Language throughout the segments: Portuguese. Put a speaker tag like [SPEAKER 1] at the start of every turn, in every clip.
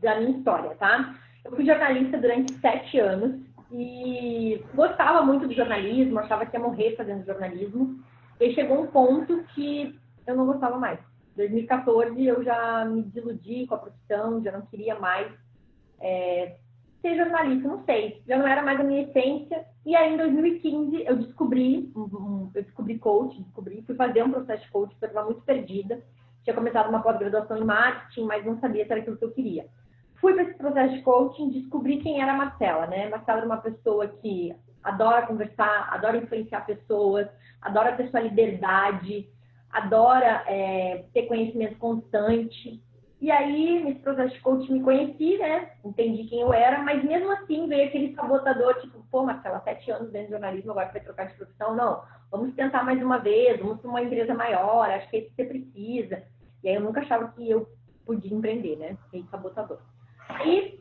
[SPEAKER 1] da minha história, tá? Eu fui jornalista durante 7 anos e gostava muito do jornalismo, achava que ia morrer fazendo jornalismo. E aí chegou um ponto que eu não gostava mais. Em 2014 eu já me desiludi com a profissão, já não queria mais ser jornalista, não sei, já não era mais a minha essência. E aí em 2015 eu descobri coach, fui fazer um processo de coach, porque eu estava muito perdida. Tinha começado uma pós-graduação em marketing, mas não sabia se era aquilo que eu queria. Fui para esse processo de coaching, descobri quem era a Marcela, né? Marcela era uma pessoa que adora conversar, adora influenciar pessoas, adora ter sua liberdade, adora ter conhecimento constante. E aí, nesse processo de coaching, me conheci, né? Entendi quem eu era, mas mesmo assim veio aquele sabotador, tipo, pô, Marcela, 7 anos dentro de jornalismo, agora vai trocar de profissão? Não, vamos tentar mais uma vez, vamos para uma empresa maior, acho que é isso que você precisa. E aí eu nunca achava que eu podia empreender, né? Esse sabotador. E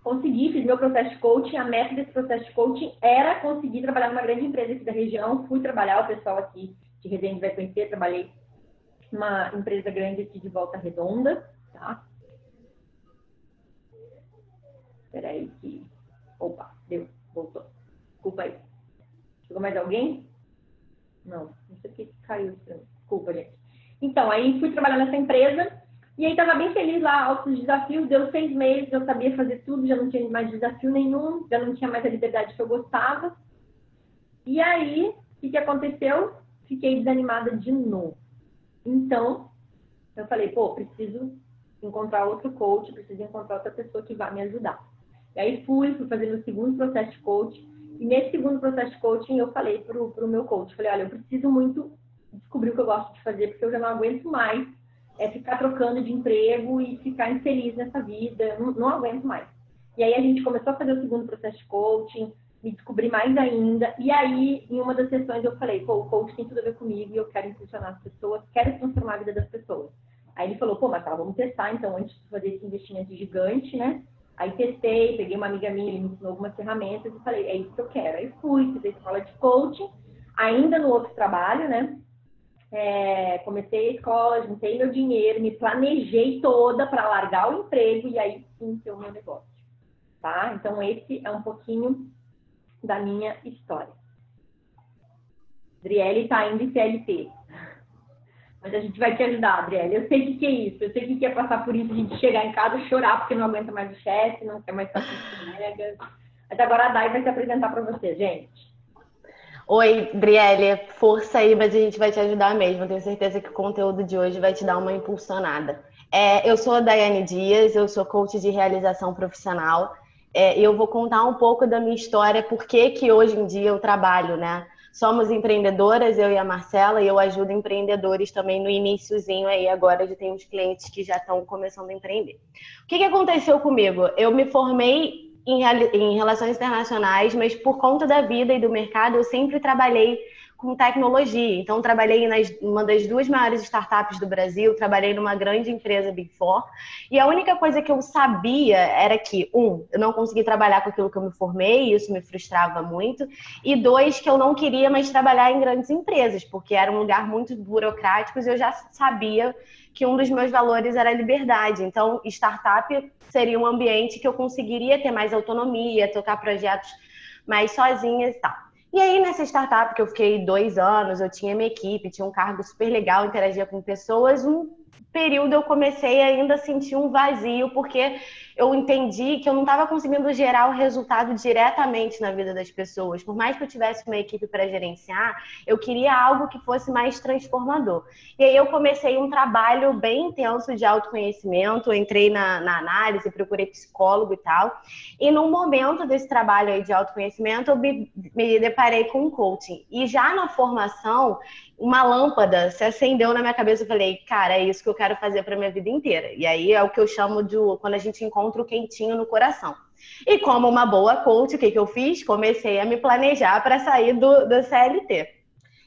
[SPEAKER 1] consegui, fiz meu processo de coaching. A meta desse processo de coaching era conseguir trabalhar numa grande empresa aqui da região. Fui trabalhar, o pessoal aqui de Resende vai conhecer, trabalhei numa empresa grande aqui de Volta Redonda, tá? Peraí que... Opa, deu, voltou. Desculpa aí. Chegou mais alguém? Não sei o que caiu. Desculpa, gente. Então, aí fui trabalhar nessa empresa. E aí tava bem feliz lá, altos desafios, deu 6 meses, eu sabia fazer tudo, já não tinha mais desafio nenhum, já não tinha mais a liberdade que eu gostava. E aí, o que aconteceu? Fiquei desanimada de novo. Então, eu falei, pô, preciso encontrar outro coach, preciso encontrar outra pessoa que vai me ajudar. E aí fui fazer meu segundo processo de coaching, e nesse segundo processo de coaching eu falei pro meu coach, falei, olha, eu preciso muito descobrir o que eu gosto de fazer, porque eu já não aguento mais ficar trocando de emprego e ficar infeliz nessa vida, não aguento mais. E aí a gente começou a fazer o segundo processo de coaching, me descobri mais ainda, e aí em uma das sessões eu falei, pô, o coaching tem tudo a ver comigo e eu quero impulsionar as pessoas, quero transformar a vida das pessoas. Aí ele falou, pô, mas tá, vamos testar então antes de fazer esse investimento gigante, né? Aí testei, peguei uma amiga minha, ele me ensinou algumas ferramentas e falei, é isso que eu quero. Aí fui, fiz a escola de coaching, ainda no outro trabalho, né? Comecei a escola, juntei meu dinheiro, me planejei toda para largar o emprego e aí sim ter o meu negócio, tá? Então esse é um pouquinho da minha história. Adriele tá indo em CLT, mas a gente vai te ajudar, Adriele. Eu sei o que é isso, eu sei o que é passar por isso, a gente chegar em casa e chorar porque não aguenta mais o chefe, não quer mais estar com os colegas. Mas agora a Dai vai se apresentar para você, gente.
[SPEAKER 2] Oi, Brielle, força aí, mas a gente vai te ajudar mesmo. Tenho certeza que o conteúdo de hoje vai te dar uma impulsionada. Eu sou a Daiane Dias, eu sou coach de realização profissional. E eu vou contar um pouco da minha história, por que hoje em dia eu trabalho, né? Somos empreendedoras, eu e a Marcela, e eu ajudo empreendedores também no iniciozinho aí agora de ter uns clientes que já estão começando a empreender. O que aconteceu comigo? Eu me formei em relações internacionais, mas por conta da vida e do mercado, eu sempre trabalhei com tecnologia. Então, trabalhei em uma das 2 maiores startups do Brasil, trabalhei numa grande empresa Big Four, e a única coisa que eu sabia era que, eu não consegui trabalhar com aquilo que eu me formei, e isso me frustrava muito, e 2, que eu não queria mais trabalhar em grandes empresas, porque era um lugar muito burocrático e eu já sabia que um dos meus valores era a liberdade. Então, startup seria um ambiente que eu conseguiria ter mais autonomia, tocar projetos mais sozinha e tal. E aí, nessa startup que eu fiquei 2 anos, eu tinha minha equipe, tinha um cargo super legal, interagia com pessoas, um período eu comecei ainda a sentir um vazio, porque eu entendi que eu não estava conseguindo gerar o resultado diretamente na vida das pessoas. Por mais que eu tivesse uma equipe para gerenciar, eu queria algo que fosse mais transformador. E aí eu comecei um trabalho bem intenso de autoconhecimento, entrei na análise, procurei psicólogo e tal. E num momento desse trabalho aí de autoconhecimento, eu me deparei com um coaching. E já na formação, uma lâmpada se acendeu na minha cabeça. Eu falei, cara, é isso que eu quero fazer para minha vida inteira. E aí é o que eu chamo de quando a gente encontra o quentinho no coração. E como uma boa coach, o que eu fiz? Comecei a me planejar para sair do CLT.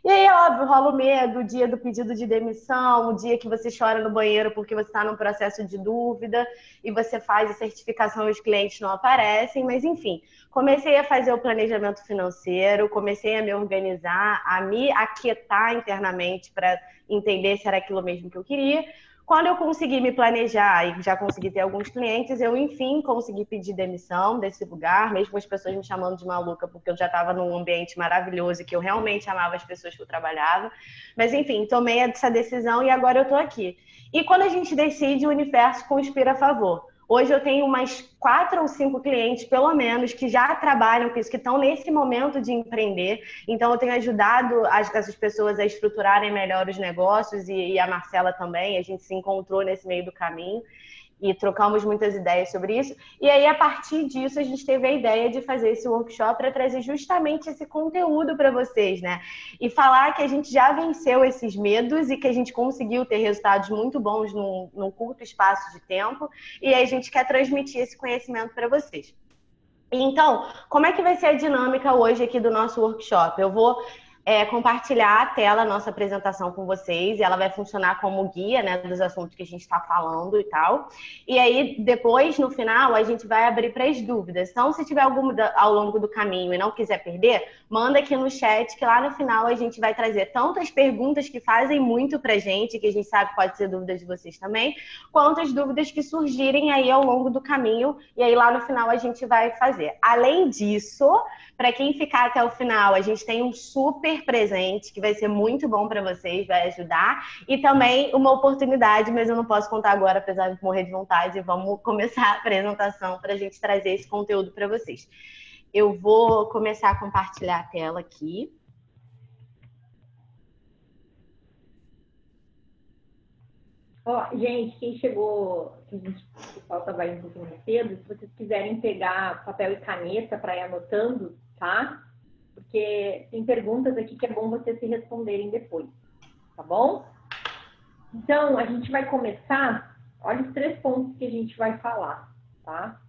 [SPEAKER 2] E aí, óbvio, rola o medo, o dia do pedido de demissão, o dia que você chora no banheiro porque você está num processo de dúvida e você faz a certificação e os clientes não aparecem, mas enfim, comecei a fazer o planejamento financeiro, comecei a me organizar, a me aquietar internamente para entender se era aquilo mesmo que eu queria. Quando eu consegui me planejar e já consegui ter alguns clientes, eu, enfim, consegui pedir demissão desse lugar, mesmo as pessoas me chamando de maluca, porque eu já estava num ambiente maravilhoso e que eu realmente amava as pessoas que eu trabalhava. Mas, enfim, tomei essa decisão e agora eu estou aqui. E quando a gente decide, o universo conspira a favor. Hoje eu tenho umas 4 ou 5 clientes, pelo menos, que já trabalham com isso, que estão nesse momento de empreender. Então, eu tenho ajudado essas pessoas a estruturarem melhor os negócios e a Marcela também. A gente se encontrou nesse meio do caminho e trocamos muitas ideias sobre isso. E aí, a partir disso, a gente teve a ideia de fazer esse workshop para trazer justamente esse conteúdo para vocês, né? E falar que a gente já venceu esses medos e que a gente conseguiu ter resultados muito bons num curto espaço de tempo. E aí a gente quer transmitir esse conhecimento para vocês. Então, como é que vai ser a dinâmica hoje aqui do nosso workshop? Eu vou compartilhar a tela, a nossa apresentação com vocês, e ela vai funcionar como guia, né, dos assuntos que a gente está falando e tal. E aí, depois, no final, a gente vai abrir para as dúvidas. Então, se tiver alguma ao longo do caminho e não quiser perder, manda aqui no chat, que lá no final a gente vai trazer tanto as perguntas que fazem muito pra gente, que a gente sabe que pode ser dúvidas de vocês também, quanto as dúvidas que surgirem aí ao longo do caminho, e aí lá no final a gente vai fazer. Além disso, para quem ficar até o final, a gente tem um super presente que vai ser muito bom para vocês, vai ajudar, e também uma oportunidade, mas eu não posso contar agora, apesar de morrer de vontade. Vamos começar a apresentação para a gente trazer esse conteúdo para vocês. Eu vou começar a compartilhar a tela aqui.
[SPEAKER 1] Ó, gente, quem chegou, o pessoal estava indo um pouquinho mais cedo, se vocês quiserem pegar papel e caneta para ir anotando, tá? Porque tem perguntas aqui que é bom vocês se responderem depois, tá bom? Então, a gente vai começar, olha os 3 pontos que a gente vai falar, tá?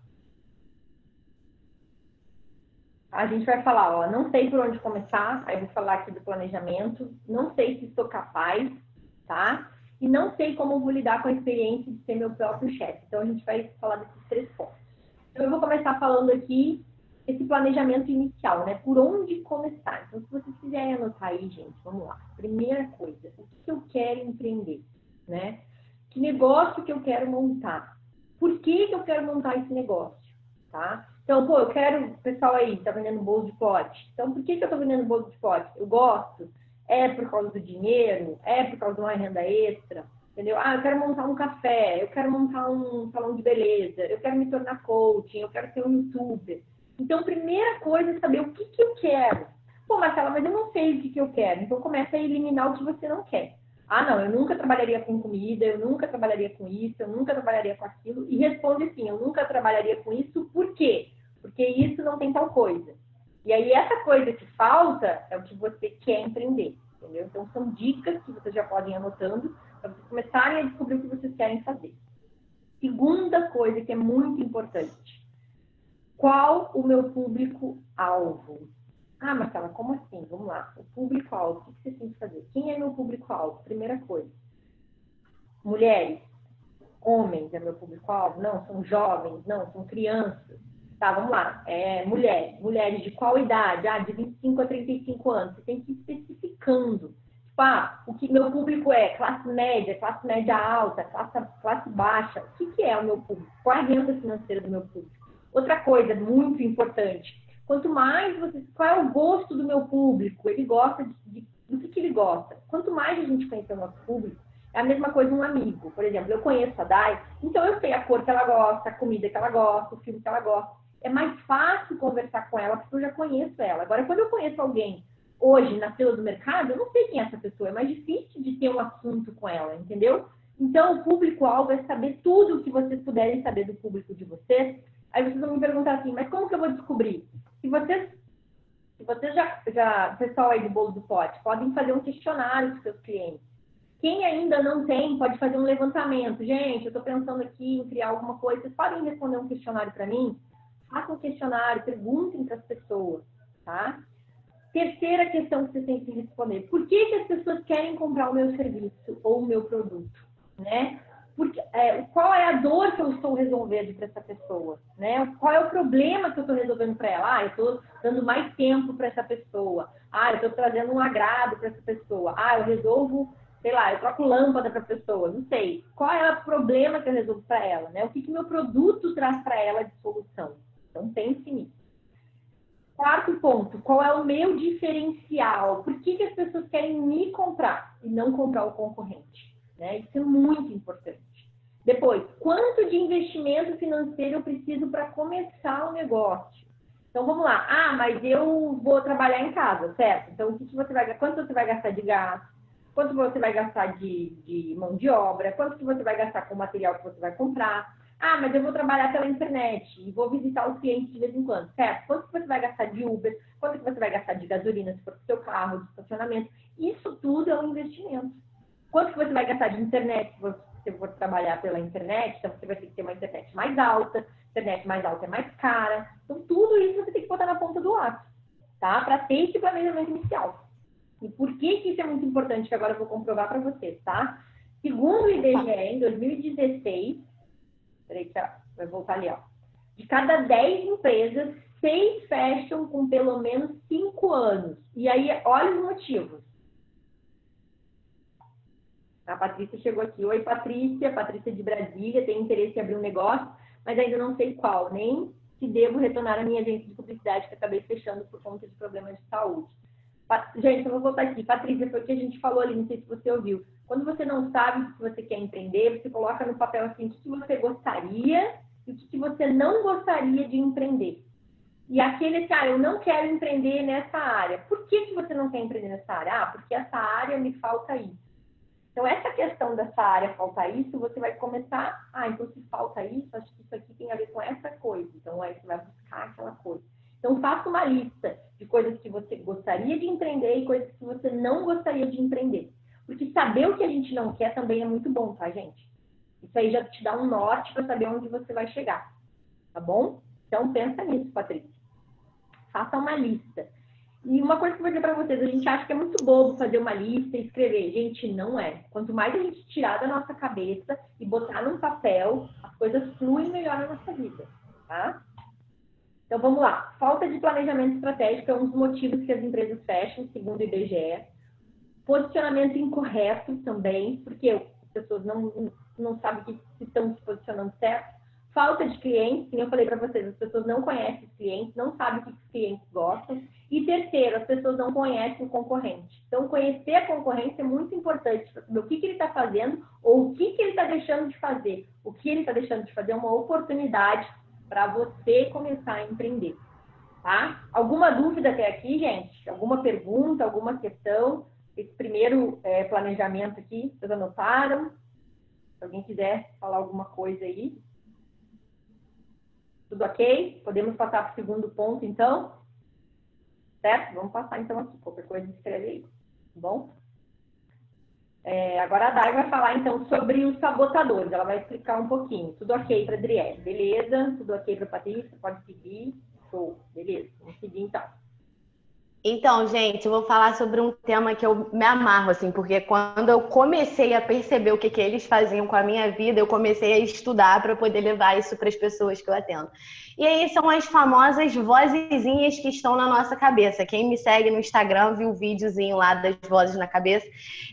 [SPEAKER 1] A gente vai falar, ó, não sei por onde começar, aí eu vou falar aqui do planejamento, não sei se estou capaz, tá? E não sei como vou lidar com a experiência de ser meu próprio chefe. Então, a gente vai falar desses 3 pontos. Então, eu vou começar falando aqui esse planejamento inicial, né? Por onde começar? Então, se vocês quiserem anotar aí, gente, vamos lá. Primeira coisa, o que eu quero empreender, né? Que negócio que eu quero montar? Por que eu quero montar esse negócio, tá? Então, pô, eu quero, o pessoal aí tá vendendo bolo de pote. Então, por que eu tô vendendo bolo de pote? Eu gosto. É por causa do dinheiro? É por causa de uma renda extra? Entendeu? Ah, eu quero montar um café, eu quero montar um salão de beleza, eu quero me tornar coaching, eu quero ser um youtuber. Então, primeira coisa é saber o que eu quero. Pô, Marcela, mas eu não sei o que eu quero. Então, começa a eliminar o que você não quer. Ah, não, eu nunca trabalharia com comida, eu nunca trabalharia com isso, eu nunca trabalharia com aquilo. E responde assim, eu nunca trabalharia com isso, por quê? Porque isso não tem tal coisa. E aí, essa coisa que falta é o que você quer empreender, entendeu? Então, são dicas que vocês já podem ir anotando para vocês começarem a descobrir o que vocês querem fazer. Segunda coisa que é muito importante. Qual o meu público-alvo? Ah, Marcela, como assim? Vamos lá. O público-alvo, o que você tem que fazer? Quem é meu público-alvo? Primeira coisa. Mulheres, homens é meu público-alvo? Não, são jovens? Não, são crianças. Tá, vamos lá. Mulheres. Mulheres de qual idade? Ah, de 25 a 35 anos. Você tem que ir especificando. Tipo, o que meu público é? Classe média alta, classe baixa. O que é o meu público? Qual é a renda financeira do meu público? Outra coisa muito importante. Quanto mais qual é o gosto do meu público? Ele gosta do que ele gosta. Quanto mais a gente conhecer o nosso público, é a mesma coisa um amigo. Por exemplo, eu conheço a Dai, então eu sei a cor que ela gosta, a comida que ela gosta, o filme que ela gosta. É mais fácil conversar com ela, porque eu já conheço ela. Agora, quando eu conheço alguém hoje na fila do mercado, eu não sei quem é essa pessoa. É mais difícil de ter um assunto com ela, entendeu? Então, o público-alvo é saber tudo o que vocês puderem saber do público de vocês. Aí vocês vão me perguntar assim, mas como que eu vou descobrir? Se vocês já, pessoal aí do bolo do pote, podem fazer um questionário para os seus clientes. Quem ainda não tem, pode fazer um levantamento. Gente, eu estou pensando aqui em criar alguma coisa. Vocês podem responder um questionário para mim? Façam um questionário, perguntem para as pessoas, tá? Terceira questão que vocês têm que responder. Por que as pessoas querem comprar o meu serviço ou o meu produto, né? Porque, qual é a dor que eu estou resolvendo para essa pessoa, né? Qual é o problema que eu estou resolvendo para ela? Ah, eu estou dando mais tempo para essa pessoa. Ah, eu estou trazendo um agrado para essa pessoa. Ah, eu resolvo sei lá, eu troco lâmpada para a pessoa, não sei. Qual é o problema que eu resolvo para ela, né? O que meu produto traz para ela de solução? Então, pense nisso. Quarto ponto, qual é o meu diferencial? Por que as pessoas querem me comprar e não comprar o concorrente? Né? Isso é muito importante. Depois, quanto de investimento financeiro eu preciso para começar o negócio? Então, vamos lá. Ah, mas eu vou trabalhar em casa, certo? Então, quanto você vai gastar de gasto? Quanto você vai gastar de mão de obra? Quanto que você vai gastar com o material que você vai comprar? Ah, mas eu vou trabalhar pela internet e vou visitar os clientes de vez em quando, certo? Quanto que você vai gastar de Uber? Quanto que você vai gastar de gasolina, se for pro seu carro, de estacionamento? Isso tudo é um investimento. Quanto que você vai gastar de internet se você for trabalhar pela internet? Então, você vai ter que ter uma internet mais alta. Internet mais alta é mais cara. Então, tudo isso você tem que botar na ponta do lápis, tá? Para ter esse planejamento inicial. E por que isso é muito importante, que agora eu vou comprovar para vocês, tá? Segundo o IBGE, em 2016, peraí que vai voltar ali, ó. De cada 10 empresas, 6 fecham com pelo menos 5 anos. E aí, olha os motivos. A Patrícia chegou aqui. Oi, Patrícia. Patrícia de Brasília. Tem interesse em abrir um negócio, mas ainda não sei qual. Nem se devo retornar a minha agência de publicidade, que acabei fechando por conta de problemas de saúde. Gente, eu vou voltar aqui. Patrícia, foi o que a gente falou ali, não sei se você ouviu. Quando você não sabe o que você quer empreender, você coloca no papel assim, o que você gostaria e o que você não gostaria de empreender. E aquele, cara, eu não quero empreender nessa área. Por que você não quer empreender nessa área? Ah, porque essa área me falta isso. Então, essa questão dessa área falta isso, você vai começar, então se falta isso, acho que isso aqui tem a ver com essa coisa. Então, aí você vai buscar aquela coisa. Então, faça uma lista de coisas que você gostaria de empreender e coisas que você não gostaria de empreender. Porque saber o que a gente não quer também é muito bom, tá, gente? Isso aí já te dá um norte para saber onde você vai chegar, tá bom? Então, pensa nisso, Patrícia. Faça uma lista. E uma coisa que eu vou dizer para vocês, a gente acha que é muito bobo fazer uma lista e escrever. Gente, não é. Quanto mais a gente tirar da nossa cabeça e botar num papel, as coisas fluem melhor na nossa vida, tá? Então, vamos lá. Falta de planejamento estratégico é um dos motivos que as empresas fecham, segundo o IBGE. Posicionamento incorreto também, porque as pessoas não sabem que estão se posicionando certo. Falta de clientes, como eu falei para vocês, as pessoas não conhecem os clientes, não sabem o que os clientes gostam. E terceiro, as pessoas não conhecem o concorrente. Então, conhecer a concorrência é muito importante para saber o que ele está fazendo ou o que ele está deixando de fazer. O que ele está deixando de fazer é uma oportunidade para você começar a empreender, tá? Alguma dúvida até aqui, gente? Alguma pergunta, alguma questão? Esse primeiro planejamento aqui, vocês anotaram? Se alguém quiser falar alguma coisa aí. Tudo ok? Podemos passar para o segundo ponto, então? Certo? Vamos passar, então, aqui. Qualquer coisa, escreve aí. Tá bom? Agora a Dai vai falar, então, sobre os sabotadores. Ela vai explicar um pouquinho. Tudo ok para a Adriele. Beleza? Tudo ok para a Patrícia? Pode seguir. Show. Beleza. Vamos seguir, então.
[SPEAKER 2] Então, gente, eu vou falar sobre um tema que eu me amarro, assim, porque quando eu comecei a perceber o que eles faziam com a minha vida, eu comecei a estudar para poder levar isso para as pessoas que eu atendo. E aí são as famosas vozezinhas que estão na nossa cabeça. Quem me segue no Instagram viu o videozinho lá das vozes na cabeça.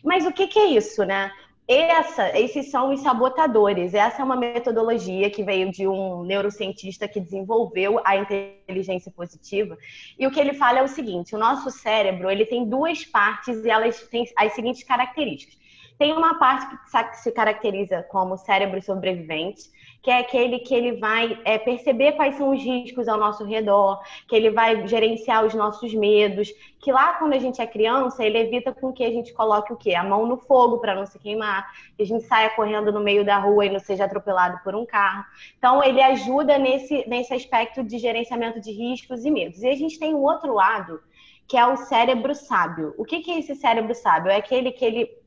[SPEAKER 2] Mas o que é isso, né? Esses são os sabotadores. Essa é uma metodologia que veio de um neurocientista que desenvolveu a inteligência positiva. E o que ele fala é o seguinte: o nosso cérebro, ele tem duas partes e elas têm as seguintes características. Tem uma parte que se caracteriza como cérebro sobrevivente, que é aquele que ele vai perceber quais são os riscos ao nosso redor, que ele vai gerenciar os nossos medos, que lá quando a gente é criança, ele evita com que a gente coloque o quê? A mão no fogo para não se queimar, que a gente saia correndo no meio da rua e não seja atropelado por um carro. Então, ele ajuda nesse aspecto de gerenciamento de riscos e medos. E a gente tem um outro lado, que é o cérebro sábio. O que é esse cérebro sábio? É aquele que ele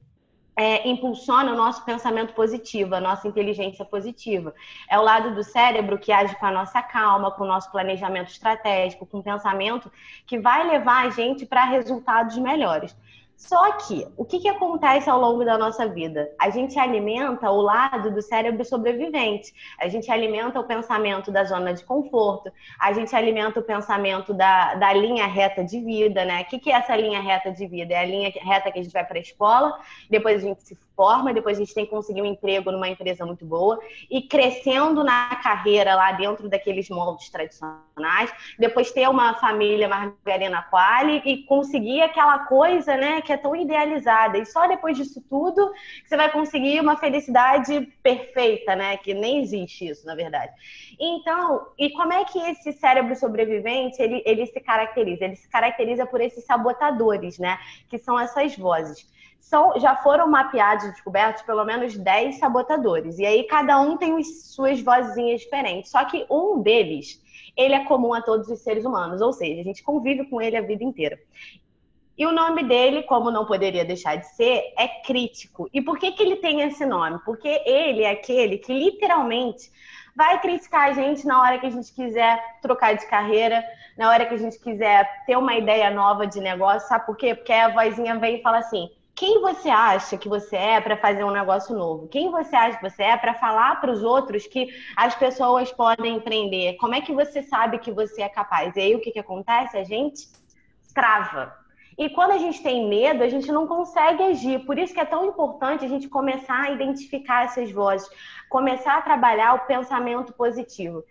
[SPEAKER 2] impulsiona o nosso pensamento positivo, a nossa inteligência positiva. É o lado do cérebro que age com a nossa calma, com o nosso planejamento estratégico, com o pensamento que vai levar a gente para resultados melhores. Só que, o que acontece ao longo da nossa vida? A gente alimenta o lado do cérebro sobrevivente. A gente alimenta o pensamento da zona de conforto. A gente alimenta o pensamento da linha reta de vida, né? O que é essa linha reta de vida? É a linha reta que a gente vai para a escola, depois a gente se forma, depois a gente tem que conseguir um emprego numa empresa muito boa e crescendo na carreira lá dentro daqueles moldes tradicionais, depois ter uma família margarina quali e conseguir aquela coisa, né, que é tão idealizada. E só depois disso tudo que você vai conseguir uma felicidade perfeita, né, que nem existe isso, na verdade. Então, e como é que esse cérebro sobrevivente, ele se caracteriza? Ele se caracteriza por esses sabotadores, né, que são essas vozes. Já foram mapeados e descobertos pelo menos 10 sabotadores. E aí cada um tem suas vozinhas diferentes. Só que um deles, ele é comum a todos os seres humanos. Ou seja, a gente convive com ele a vida inteira. E o nome dele, como não poderia deixar de ser, é crítico. E por que ele tem esse nome? Porque ele é aquele que literalmente vai criticar a gente na hora que a gente quiser trocar de carreira, na hora que a gente quiser ter uma ideia nova de negócio. Sabe por quê? Porque a vozinha vem e fala assim: quem você acha que você é para fazer um negócio novo? Quem você acha que você é para falar para os outros que as pessoas podem empreender? Como é que você sabe que você é capaz? E aí o que acontece? A gente trava. E quando a gente tem medo, a gente não consegue agir. Por isso que é tão importante a gente começar a identificar essas vozes, começar a trabalhar o pensamento positivo.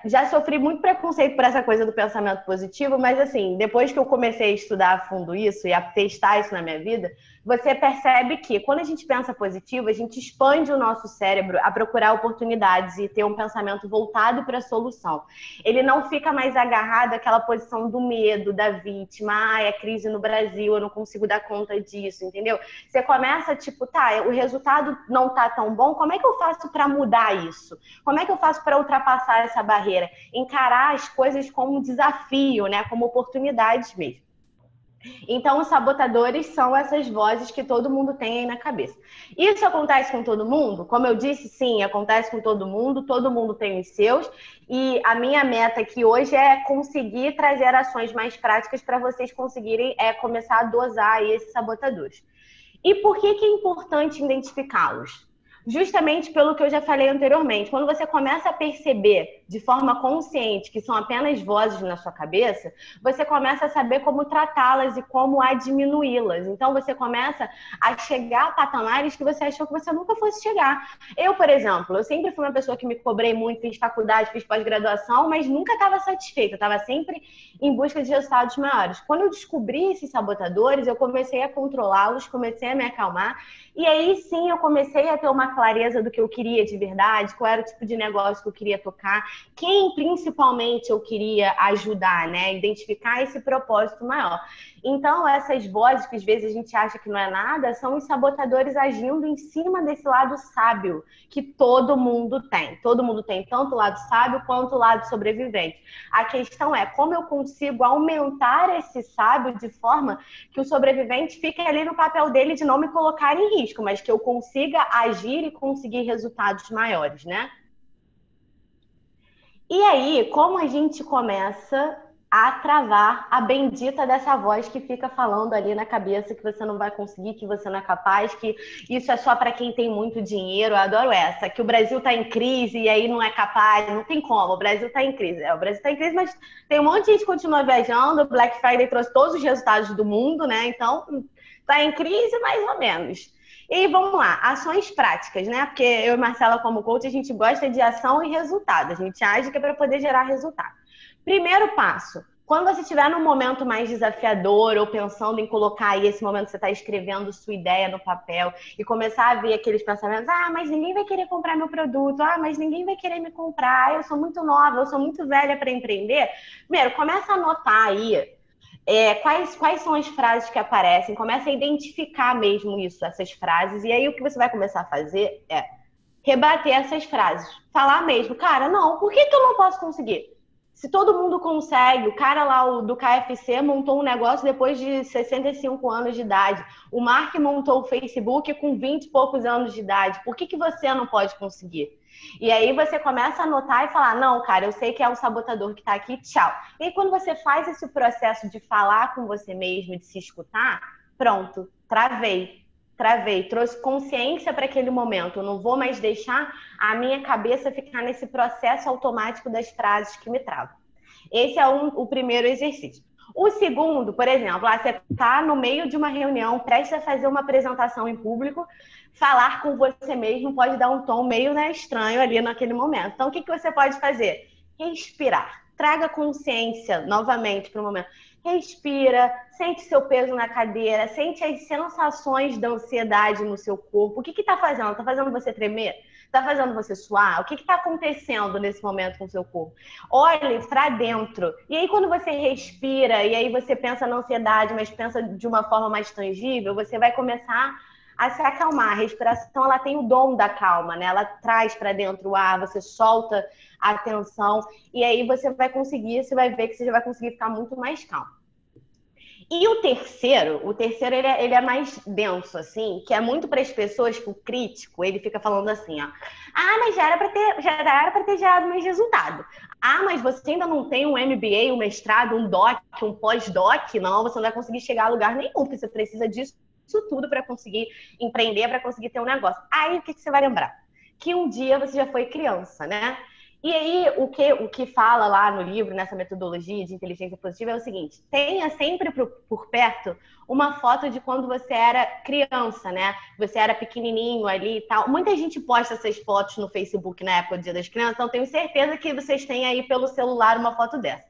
[SPEAKER 2] Já sofri muito preconceito por essa coisa do pensamento positivo, mas assim, depois que eu comecei a estudar a fundo isso e a testar isso na minha vida, você percebe que quando a gente pensa positivo, a gente expande o nosso cérebro a procurar oportunidades e ter um pensamento voltado para a solução. Ele não fica mais agarrado àquela posição do medo, da vítima, é crise no Brasil, eu não consigo dar conta disso, entendeu? Você começa tipo, tá, o resultado não tá tão bom, como é que eu faço para mudar isso? Como é que eu faço para ultrapassar essa barreira? Encarar as coisas como um desafio, né? Como oportunidades mesmo. Então, os sabotadores são essas vozes que todo mundo tem aí na cabeça. Isso acontece com todo mundo? Como eu disse, sim, acontece com todo mundo tem os seus. E a minha meta aqui hoje é conseguir trazer ações mais práticas para vocês conseguirem começar a dosar aí esses sabotadores. E por que é importante identificá-los? Justamente pelo que eu já falei anteriormente. Quando você começa a perceber de forma consciente que são apenas vozes na sua cabeça, você começa a saber como tratá-las e como a diminuí-las. Então, você começa a chegar a patamares que você achou que você nunca fosse chegar. Eu, por exemplo, eu sempre fui uma pessoa que me cobrei muito, fiz faculdade, fiz pós-graduação, mas nunca estava satisfeita. Eu estava sempre em busca de resultados maiores. Quando eu descobri esses sabotadores, eu comecei a controlá-los, comecei a me acalmar. E aí sim eu comecei a ter uma clareza do que eu queria de verdade, qual era o tipo de negócio que eu queria tocar, quem principalmente eu queria ajudar, né? Identificar esse propósito maior. Então, essas vozes que às vezes a gente acha que não é nada, são os sabotadores agindo em cima desse lado sábio que todo mundo tem. Todo mundo tem tanto o lado sábio quanto o lado sobrevivente. A questão é como eu consigo aumentar esse sábio de forma que o sobrevivente fique ali no papel dele de não me colocar em risco, mas que eu consiga agir e conseguir resultados maiores, né? E aí, como a gente começa a travar a bendita dessa voz que fica falando ali na cabeça que você não vai conseguir, que você não é capaz, que isso é só para quem tem muito dinheiro. Eu adoro essa, que o Brasil está em crise e aí não é capaz, não tem como, o Brasil está em crise. O Brasil está em crise, mas tem um monte de gente que continua viajando, o Black Friday trouxe todos os resultados do mundo, né? Então, está em crise mais ou menos. E vamos lá, ações práticas, né? Porque eu e Marcela, como coach, a gente gosta de ação e resultado. A gente age que é para poder gerar resultado. Primeiro passo, quando você estiver num momento mais desafiador ou pensando em colocar aí esse momento que você está escrevendo sua ideia no papel e começar a ver aqueles pensamentos, mas ninguém vai querer comprar meu produto, mas ninguém vai querer me comprar, eu sou muito nova, eu sou muito velha para empreender. Primeiro, começa a anotar aí quais são as frases que aparecem, começa a identificar mesmo isso, essas frases, e aí o que você vai começar a fazer é rebater essas frases, falar mesmo, cara, não, por que eu não posso conseguir? Se todo mundo consegue, o cara lá do KFC montou um negócio depois de 65 anos de idade, o Mark montou o Facebook com 20 e poucos anos de idade, por que você não pode conseguir? E aí você começa a anotar e falar, não, cara, eu sei que é o sabotador que tá aqui, tchau. E aí quando você faz esse processo de falar com você mesmo, de se escutar, Pronto, travei, trouxe consciência para aquele momento. Eu não vou mais deixar a minha cabeça ficar nesse processo automático das frases que me travam. Esse é o primeiro exercício. O segundo, por exemplo, você está no meio de uma reunião, prestes a fazer uma apresentação em público, falar com você mesmo pode dar um tom meio, né, estranho ali naquele momento. Então, o que você pode fazer? Respirar. Traga consciência novamente para o momento. Respira, sente seu peso na cadeira, sente as sensações da ansiedade no seu corpo. O que está fazendo? Está fazendo você tremer? Está fazendo você suar? O que está acontecendo nesse momento com o seu corpo? Olhe para dentro. E aí, quando você respira, e aí você pensa na ansiedade, mas pensa de uma forma mais tangível, você vai começar a se acalmar. A respiração, ela tem o dom da calma, né? Ela traz para dentro o ar, você solta a tensão, e aí você vai ver que você já vai conseguir ficar muito mais calmo. E o terceiro ele é mais denso, assim, que é muito para as pessoas, que o crítico, ele fica falando assim, ó, mas já era para ter gerado mais resultado. Mas você ainda não tem um MBA, um mestrado, um doc, um pós-doc, não, você não vai conseguir chegar a lugar nenhum, porque você precisa disso tudo para conseguir empreender, para conseguir ter um negócio. Aí, o que você vai lembrar? Que um dia você já foi criança, né? E aí, o que fala lá no livro, nessa metodologia de inteligência positiva, é o seguinte: tenha sempre por perto uma foto de quando você era criança, né? Você era pequenininho ali e tal. Muita gente posta essas fotos no Facebook na época do Dia das Crianças, então tenho certeza que vocês têm aí pelo celular uma foto dessa.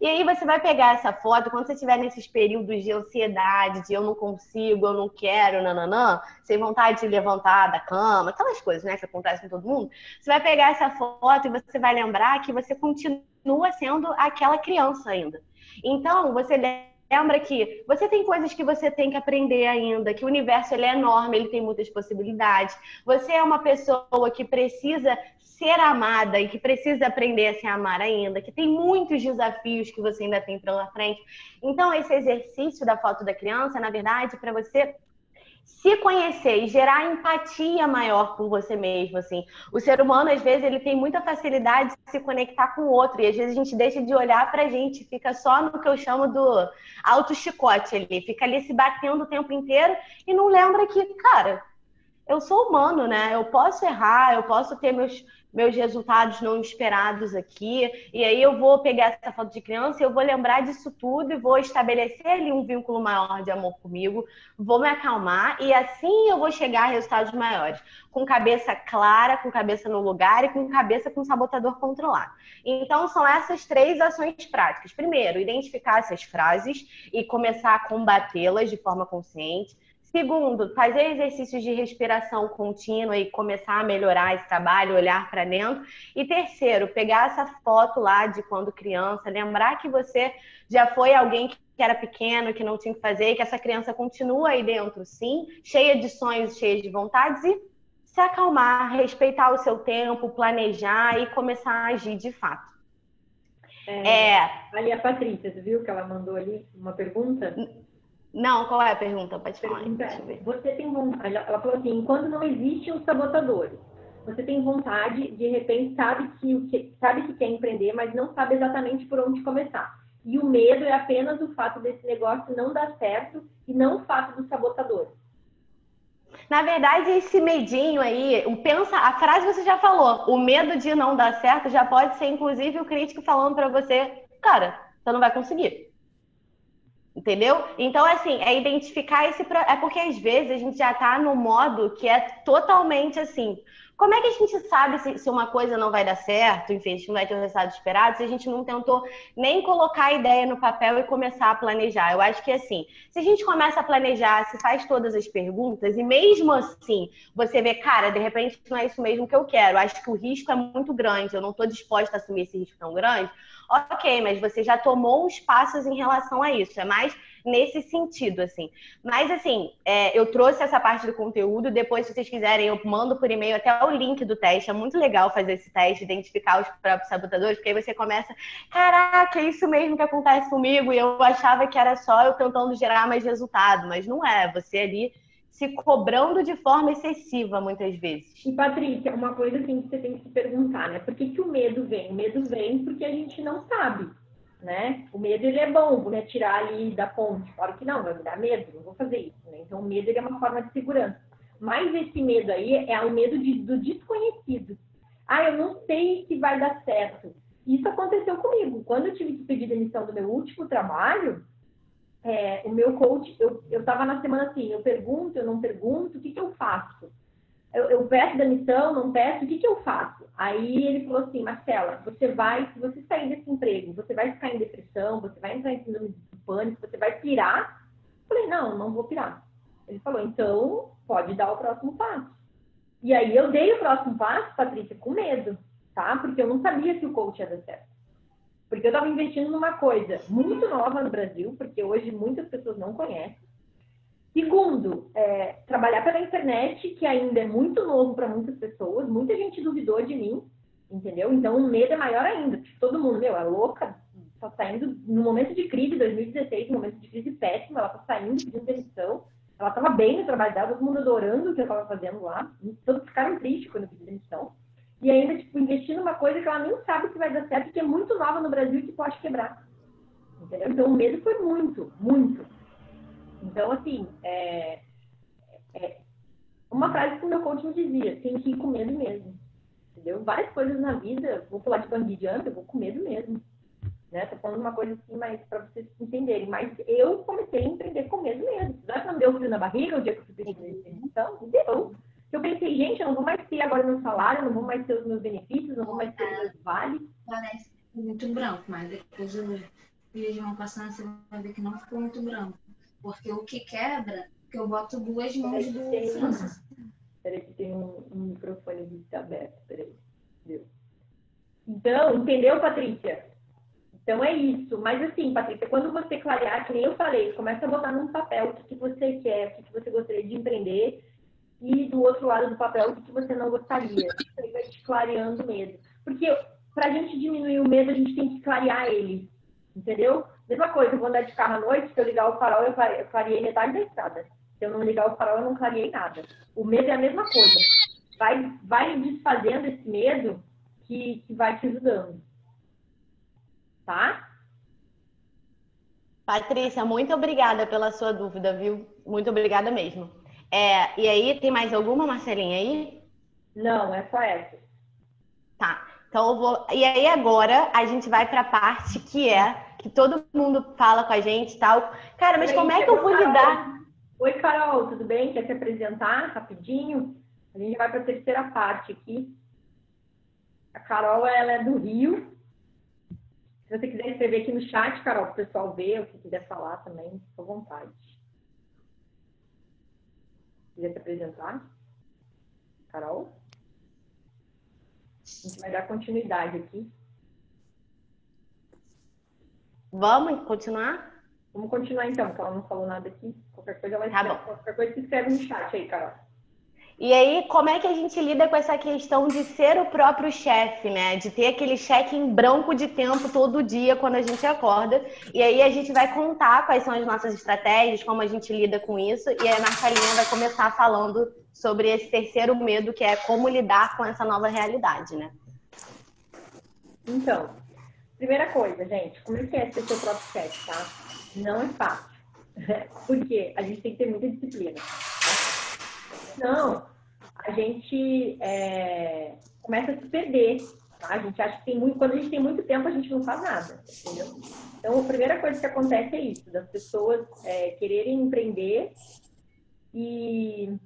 [SPEAKER 2] E aí você vai pegar essa foto, quando você estiver nesses períodos de ansiedade, de eu não consigo, eu não quero, nananã, sem vontade de levantar da cama, aquelas coisas, né, que acontecem com todo mundo, você vai pegar essa foto e você vai lembrar que você continua sendo aquela criança ainda. Então, você lembra que você tem coisas que você tem que aprender ainda, que o universo ele é enorme, ele tem muitas possibilidades. Você é uma pessoa que precisa ser amada e que precisa aprender a se amar ainda, que tem muitos desafios que você ainda tem pela frente. Então, esse exercício da foto da criança, na verdade, para você se conhecer e gerar empatia maior com você mesmo, assim. O ser humano, às vezes, ele tem muita facilidade de se conectar com o outro, e às vezes a gente deixa de olhar pra gente, fica só no que eu chamo do auto-chicote ali, fica ali se batendo o tempo inteiro e não lembra que, cara, eu sou humano, né? Eu posso errar, eu posso ter meus resultados não esperados aqui, e aí eu vou pegar essa foto de criança e eu vou lembrar disso tudo e vou estabelecer ali um vínculo maior de amor comigo, vou me acalmar e assim eu vou chegar a resultados maiores, com cabeça clara, com cabeça no lugar e com cabeça com sabotador controlado. Então são essas 3 ações práticas. Primeiro, identificar essas frases e começar a combatê-las de forma consciente. Segundo, fazer exercícios de respiração contínua e começar a melhorar esse trabalho, olhar para dentro. E terceiro, pegar essa foto lá de quando criança, lembrar que você já foi alguém que era pequeno, que não tinha o que fazer, e que essa criança continua aí dentro, sim, cheia de sonhos, cheia de vontades, e se acalmar, respeitar o seu tempo, planejar e começar a agir de fato.
[SPEAKER 1] Ali a Patrícia, você viu que ela mandou ali uma pergunta?
[SPEAKER 2] Não, qual é a pergunta? Pode falar.
[SPEAKER 1] Você tem vontade, ela falou assim, quando não existem os sabotadores, você tem vontade, de repente sabe que quer empreender, mas não sabe exatamente por onde começar. E o medo é apenas o fato desse negócio não dar certo e não o fato dos sabotadores.
[SPEAKER 2] Na verdade, esse medinho aí, a frase você já falou, o medo de não dar certo já pode ser, inclusive, o crítico falando para você, cara, você não vai conseguir. Entendeu? Então, assim, é identificar é porque às vezes a gente já tá no modo que é totalmente assim. Como é que a gente sabe se uma coisa não vai dar certo, enfim, a gente não vai ter o resultado esperado, se a gente não tentou nem colocar a ideia no papel e começar a planejar? Eu acho que assim, se a gente começa a planejar, se faz todas as perguntas e mesmo assim você vê, cara, de repente não é isso mesmo que eu quero, acho que o risco é muito grande, eu não estou disposta a assumir esse risco tão grande, ok, mas você já tomou uns passos em relação a isso, é mais nesse sentido, assim. Mas, assim, eu trouxe essa parte do conteúdo, depois, se vocês quiserem, eu mando por e-mail até o link do teste, é muito legal fazer esse teste, identificar os próprios sabotadores, porque aí você começa, caraca, é isso mesmo que acontece comigo, e eu achava que era só eu tentando gerar mais resultado, mas não é, você ali se cobrando de forma excessiva, muitas vezes.
[SPEAKER 1] E, Patrícia, uma coisa assim que você tem que se perguntar, né? Por que o medo vem? O medo vem porque a gente não sabe. né? O medo, ele é bom, vou me atirar ali da ponte. Claro que não, vai me dar medo, não vou fazer isso, né? Então, o medo, ele é uma forma de segurança. Mas esse medo aí é o medo do desconhecido. Ah, eu não sei se vai dar certo. Isso aconteceu comigo. Quando eu tive que pedir demissão do meu último trabalho, o meu coach, eu estava na semana assim, eu pergunto, eu não pergunto, o que eu faço? Eu peço demissão, não peço, o que eu faço? Aí ele falou assim, Marcela, se você sair desse emprego, você vai ficar em depressão, você vai entrar em síndrome de pânico, você vai pirar? Eu falei, não vou pirar. Ele falou, então pode dar o próximo passo. E aí eu dei o próximo passo, Patrícia, com medo, tá? Porque eu não sabia se o coach ia dar certo. Porque eu estava investindo numa coisa muito nova no Brasil, porque hoje muitas pessoas não conhecem. Segundo, trabalhar pela internet, que ainda é muito novo para muitas pessoas, muita gente duvidou de mim, entendeu? Então o medo é maior ainda, porque todo mundo, é louca, tá saindo no momento de crise, 2016, no momento de crise péssima, ela tá saindo, pedindo demissão, ela tava bem no trabalho dela, todo mundo adorando o que eu tava fazendo lá, todos ficaram tristes quando eu pedi demissão. E ainda, investir numa coisa que ela nem sabe se vai dar certo, que é muito nova no Brasil e que pode quebrar. Entendeu? Então, o medo foi muito, muito. Então, assim, uma frase que o meu coach me dizia, tem que ir com medo mesmo. Entendeu? Várias coisas na vida, vou pular de bungee jump, eu vou com medo mesmo. Né? Tô falando uma coisa assim, mas para vocês entenderem. Mas eu comecei a empreender com medo mesmo. Já que não deu frio na barriga, o dia que eu fui pedir demissão, deu. Eu pensei, gente, eu não vou mais ter agora meu salário, não vou mais ter os meus benefícios, não vou mais ter os meus vales.
[SPEAKER 3] Parece muito branco, mas depois os dias vão passando, você vai ver que não ficou muito branco. Porque o que quebra, que eu boto duas mãos do Francis.
[SPEAKER 1] Peraí que tem um microfone que está aberto. Peraí. Deu. Então, entendeu, Patrícia? Então é isso. Mas assim, Patrícia, quando você clarear, que nem eu falei, começa a botar num papel o que você quer, o que você gostaria de empreender. E do outro lado do papel, o que você não gostaria. Isso aí vai te clareando o medo. Porque para a gente diminuir o medo, a gente tem que clarear ele. Entendeu? Mesma coisa, eu vou andar de carro à noite, se eu ligar o farol, eu clareei metade da estrada. Se eu não ligar o farol, eu não clareei nada. O medo é a mesma coisa. Vai desfazendo esse medo que vai te ajudando. Tá?
[SPEAKER 2] Patrícia, muito obrigada pela sua dúvida, viu? Muito obrigada mesmo. E aí, tem mais alguma, Marcelinha, aí?
[SPEAKER 1] Não, é só essa.
[SPEAKER 2] Tá. Então eu vou. E aí, agora a gente vai para a parte que todo mundo fala com a gente e tal. Cara, mas como é que eu vou lidar?
[SPEAKER 1] Oi, Carol, tudo bem? Quer se apresentar rapidinho? A gente vai para a terceira parte aqui. A Carol, ela é do Rio. Se você quiser escrever aqui no chat, Carol, para o pessoal ver, ou se quiser falar também, fica à vontade. Quiser se apresentar? Carol? A gente vai dar continuidade aqui.
[SPEAKER 2] Vamos continuar?
[SPEAKER 1] Vamos continuar então, porque ela não falou nada aqui. Qualquer coisa ela
[SPEAKER 2] escreve.
[SPEAKER 1] Tá bom. Qualquer coisa se escreve no chat aí, Carol.
[SPEAKER 2] E aí, como é que a gente lida com essa questão de ser o próprio chefe, né? De ter aquele cheque em branco de tempo todo dia quando a gente acorda. E aí a gente vai contar quais são as nossas estratégias, como a gente lida com isso. E a Marcelinha vai começar falando sobre esse terceiro medo, que é como lidar com essa nova realidade, né?
[SPEAKER 1] Então, primeira coisa, gente, como é que é ser seu próprio chefe, tá? Não é fácil. Porque a gente tem que ter muita disciplina. Não, a gente começa a se perder. Tá? A gente acha que tem muito. Quando a gente tem muito tempo, a gente não faz nada, entendeu? Então, a primeira coisa que acontece é isso, das pessoas quererem empreender e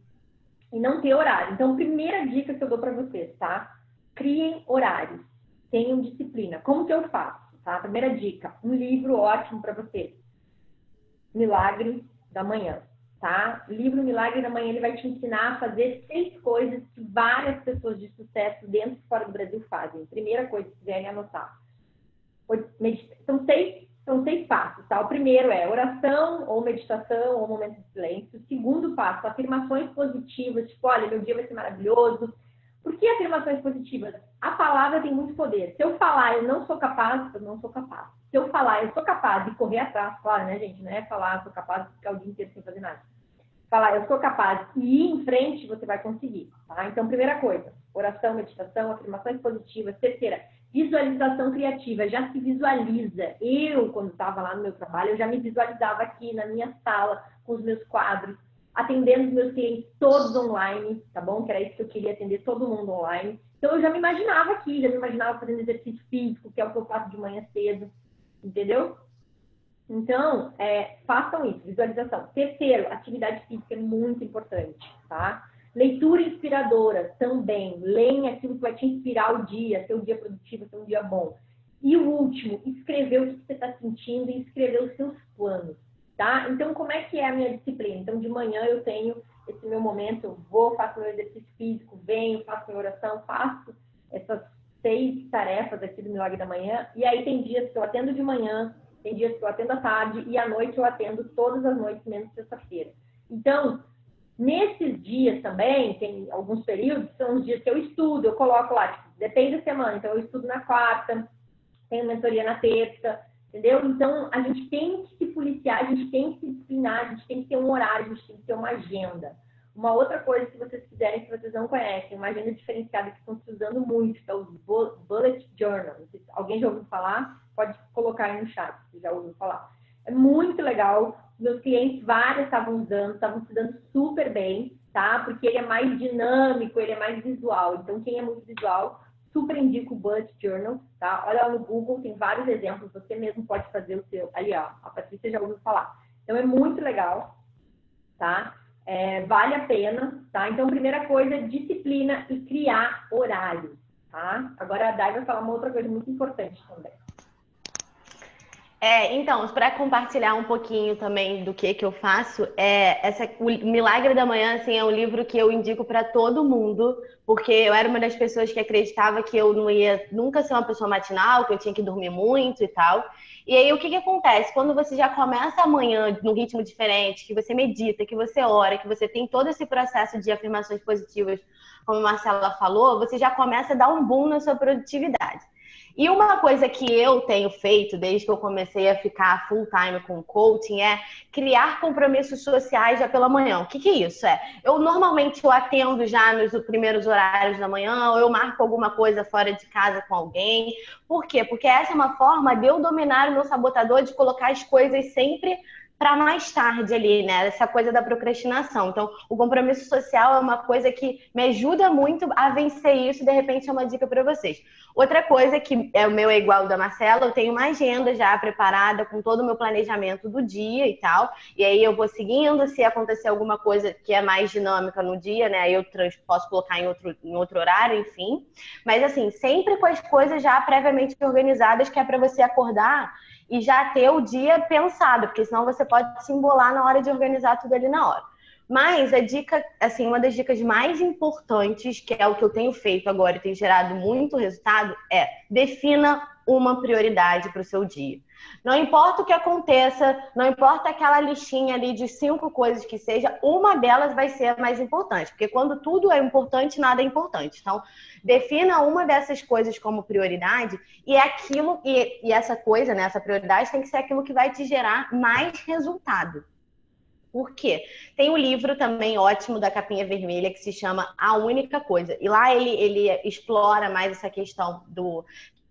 [SPEAKER 1] não ter horário. Então, primeira dica que eu dou para vocês, tá? Criem horários, tenham disciplina. Como que eu faço? Tá? Primeira dica, um livro ótimo para vocês. Milagre da Manhã. Tá? O livro Milagre da Manhã, ele vai te ensinar a fazer 6 coisas que várias pessoas de sucesso dentro e fora do Brasil fazem. Primeira coisa, se quiserem anotar. São 6 passos, tá? O primeiro é oração, ou meditação, ou momento de silêncio. O segundo passo, afirmações positivas, tipo, olha, meu dia vai ser maravilhoso. Por que afirmações positivas? A palavra tem muito poder. Se eu falar, eu não sou capaz, eu não sou capaz. Se eu falar, eu sou capaz de correr atrás, claro, né, gente? Não é falar, eu sou capaz de ficar o dia inteiro sem fazer nada. Falar, eu sou capaz de ir em frente, você vai conseguir, tá? Então, primeira coisa, oração, meditação, afirmações positivas. Terceira, visualização criativa. Já se visualiza. Eu, quando estava lá no meu trabalho, eu já me visualizava aqui na minha sala, com os meus quadros, atendendo os meus clientes todos online, tá bom? Que era isso que eu queria, atender todo mundo online. Então, eu já me imaginava aqui, já me imaginava fazendo exercício físico, que é o que eu faço de manhã cedo, entendeu? Então, façam isso, visualização. Terceiro, atividade física é muito importante, tá? Leitura inspiradora também. Leia aquilo que vai te inspirar o dia, ser um dia produtivo, ser um dia bom. E o último, escrever o que você está sentindo e escrever os seus planos, tá? Então, como é que é a minha disciplina? Então, de manhã eu tenho esse meu momento, eu vou, faço meu exercício físico, venho, faço minha oração, faço essas 6 tarefas aqui do Milagre da Manhã. E aí tem dias que eu atendo de manhã, tem dias que eu atendo à tarde e à noite eu atendo todas as noites, menos sexta-feira. Então, nesses dias também, tem alguns períodos, são os dias que eu estudo, eu coloco lá, tipo, depende da semana. Então, eu estudo na quarta, tenho mentoria na terça, entendeu? Então, a gente tem que se policiar, a gente tem que se disciplinar, a gente tem que ter um horário, a gente tem que ter uma agenda. Uma outra coisa, se vocês quiserem, que vocês não conhecem, uma agenda diferenciada que estão se usando muito, que é os Bullet Journal. Alguém já ouviu falar? Pode colocar aí no chat, se já ouviu falar. É muito legal. Meus clientes, vários estavam usando, estavam se dando super bem, tá? Porque ele é mais dinâmico, ele é mais visual. Então, quem é muito visual, super indico o Bullet Journal, tá? Olha lá no Google, tem vários exemplos, você mesmo pode fazer o seu. Ali, ó, a Patrícia já ouviu falar. Então, é muito legal, tá? Vale a pena, tá? Então, primeira coisa, disciplina e criar horário, tá? Agora, a Dai vai falar uma outra coisa muito importante também.
[SPEAKER 2] Então, para compartilhar um pouquinho também do que eu faço, o Milagre da Manhã, assim, é um livro que eu indico para todo mundo, porque eu era uma das pessoas que acreditava que eu não ia nunca ser uma pessoa matinal, que eu tinha que dormir muito e tal. E aí, o que acontece? Quando você já começa amanhã num ritmo diferente, que você medita, que você ora, que você tem todo esse processo de afirmações positivas, como a Marcela falou, você já começa a dar um boom na sua produtividade. E uma coisa que eu tenho feito desde que eu comecei a ficar full time com coaching é criar compromissos sociais já pela manhã. O que é isso? Eu normalmente atendo já nos primeiros horários da manhã, ou eu marco alguma coisa fora de casa com alguém. Por quê? Porque essa é uma forma de eu dominar o meu sabotador, de colocar as coisas sempre para mais tarde ali, né? Essa coisa da procrastinação. Então, o compromisso social é uma coisa que me ajuda muito a vencer isso, de repente é uma dica para vocês. Outra coisa que o meu é igual ao da Marcela, eu tenho uma agenda já preparada com todo o meu planejamento do dia e tal, e aí eu vou seguindo, se acontecer alguma coisa que é mais dinâmica no dia, né? Eu posso colocar em outro horário, enfim. Mas assim, sempre com as coisas já previamente organizadas, que é para você acordar e já ter o dia pensado, porque senão você pode se embolar na hora de organizar tudo ali na hora. Mas a dica, assim, uma das dicas mais importantes, que é o que eu tenho feito agora e tem gerado muito resultado, defina uma prioridade para o seu dia. Não importa o que aconteça, não importa aquela listinha ali de 5 coisas que seja, uma delas vai ser a mais importante. Porque quando tudo é importante, nada é importante. Então, defina uma dessas coisas como prioridade e aquilo, e essa coisa, né, essa prioridade tem que ser aquilo que vai te gerar mais resultado. Por quê? Tem um livro também ótimo da capinha vermelha que se chama A Única Coisa. E lá ele explora mais essa questão do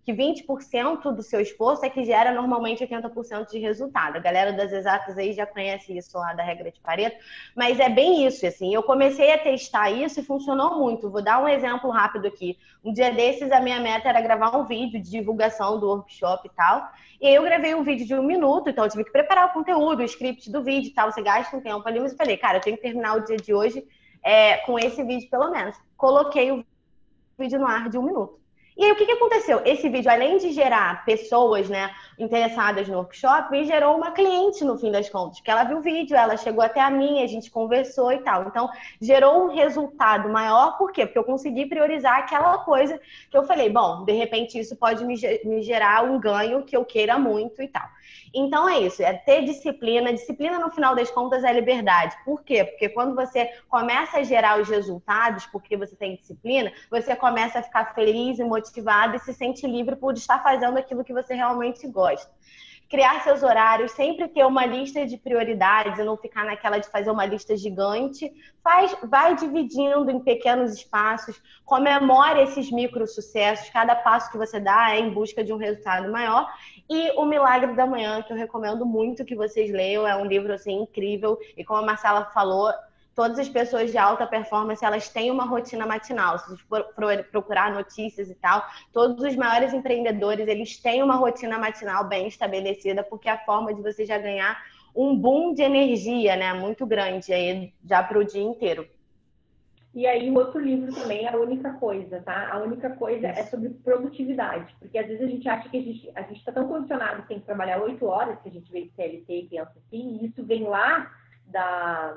[SPEAKER 2] que 20% do seu esforço é que gera normalmente 80% de resultado. A galera das exatas aí já conhece isso lá da regra de Pareto, mas é bem isso, assim. Eu comecei a testar isso e funcionou muito. Vou dar um exemplo rápido aqui. Um dia desses, a minha meta era gravar um vídeo de divulgação do workshop e tal. E aí eu gravei um vídeo de 1 minuto, então eu tive que preparar o conteúdo, o script do vídeo e tal. Você gasta um tempo ali, mas eu falei, cara, eu tenho que terminar o dia de hoje com esse vídeo pelo menos. Coloquei o vídeo no ar de 1 minuto. E aí, o que aconteceu? Esse vídeo, além de gerar pessoas, né, interessadas no workshop, me gerou uma cliente, no fim das contas, que ela viu o vídeo, ela chegou até a mim, a gente conversou e tal. Então, gerou um resultado maior, por quê? Porque eu consegui priorizar aquela coisa que eu falei, bom, de repente isso pode me gerar um ganho que eu queira muito e tal. Então é isso, é ter disciplina. Disciplina, no final das contas, é liberdade. Por quê? Porque quando você começa a gerar os resultados, porque você tem disciplina, você começa a ficar feliz e motivado e se sente livre por estar fazendo aquilo que você realmente gosta. criar seus horários, sempre ter uma lista de prioridades e não ficar naquela de fazer uma lista gigante. Vai dividindo em pequenos espaços, comemore esses micro sucessos, cada passo que você dá é em busca de um resultado maior. E O Milagre da Manhã, que eu recomendo muito que vocês leiam, é um livro assim incrível, e como a Marcela falou, todas as pessoas de alta performance, elas têm uma rotina matinal. Se você for procurar notícias e tal, todos os maiores empreendedores, eles têm uma rotina matinal bem estabelecida, porque é a forma de você já ganhar um boom de energia, né, muito grande aí já para o dia inteiro.
[SPEAKER 1] E aí, o outro livro também, A Única Coisa, tá? A Única Coisa é sobre produtividade, porque às vezes a gente acha que a gente está tão condicionado que tem que trabalhar 8 horas, que a gente vê de CLT e pensa assim, e isso vem lá da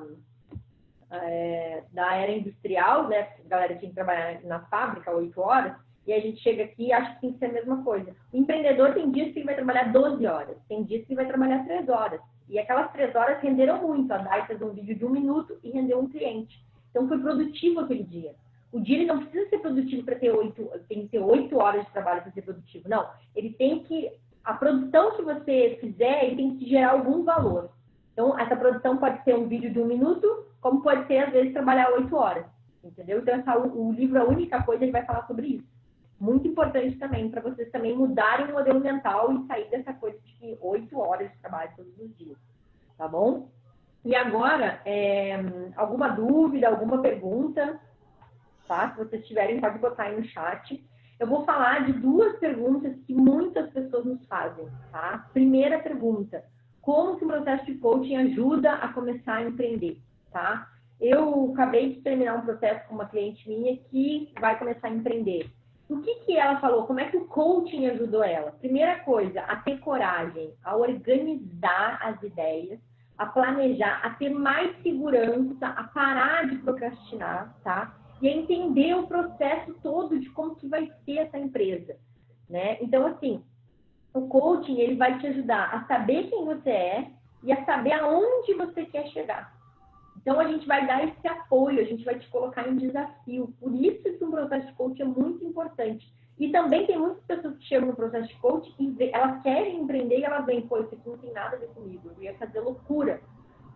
[SPEAKER 1] era industrial, né? A galera tinha que trabalhar na fábrica 8 horas, e a gente chega aqui e acha que tem que ser a mesma coisa. O empreendedor tem dias que ele vai trabalhar 12 horas, tem dias que ele vai trabalhar 3 horas. E aquelas 3 horas renderam muito. A Dai fez um vídeo de 1 minuto e rendeu um cliente. Então foi produtivo aquele dia. O dia ele não precisa ser produtivo para ter 8 horas de trabalho para ser produtivo. Não, ele tem que... A produção que você fizer, ele tem que gerar algum valor. Então, essa produção pode ser um vídeo de 1 minuto, como pode ser, às vezes, trabalhar 8 horas. Entendeu? Então, o livro A Única Coisa, ele vai falar sobre isso. Muito importante também, para vocês também mudarem o modelo mental e sair dessa coisa de 8 horas de trabalho todos os dias. Tá bom? E agora, alguma dúvida, alguma pergunta? Tá? Se vocês tiverem, pode botar aí no chat. Eu vou falar de 2 perguntas que muitas pessoas nos fazem, tá? Primeira pergunta: como que o processo de coaching ajuda a começar a empreender, tá? Eu acabei de terminar um processo com uma cliente minha que vai começar a empreender. O que ela falou? Como é que o coaching ajudou ela? Primeira coisa, a ter coragem, a organizar as ideias, a planejar, a ter mais segurança, a parar de procrastinar, tá? E a entender o processo todo de como que vai ser essa empresa, né? Então, assim, o coaching, ele vai te ajudar a saber quem você é e a saber aonde você quer chegar. Então, a gente vai dar esse apoio, a gente vai te colocar em desafio. Por isso que um processo de coaching é muito importante. E também tem muitas pessoas que chegam no processo de coaching e elas querem empreender e elas veem, pô, isso aqui não tem nada a ver comigo, eu ia fazer loucura,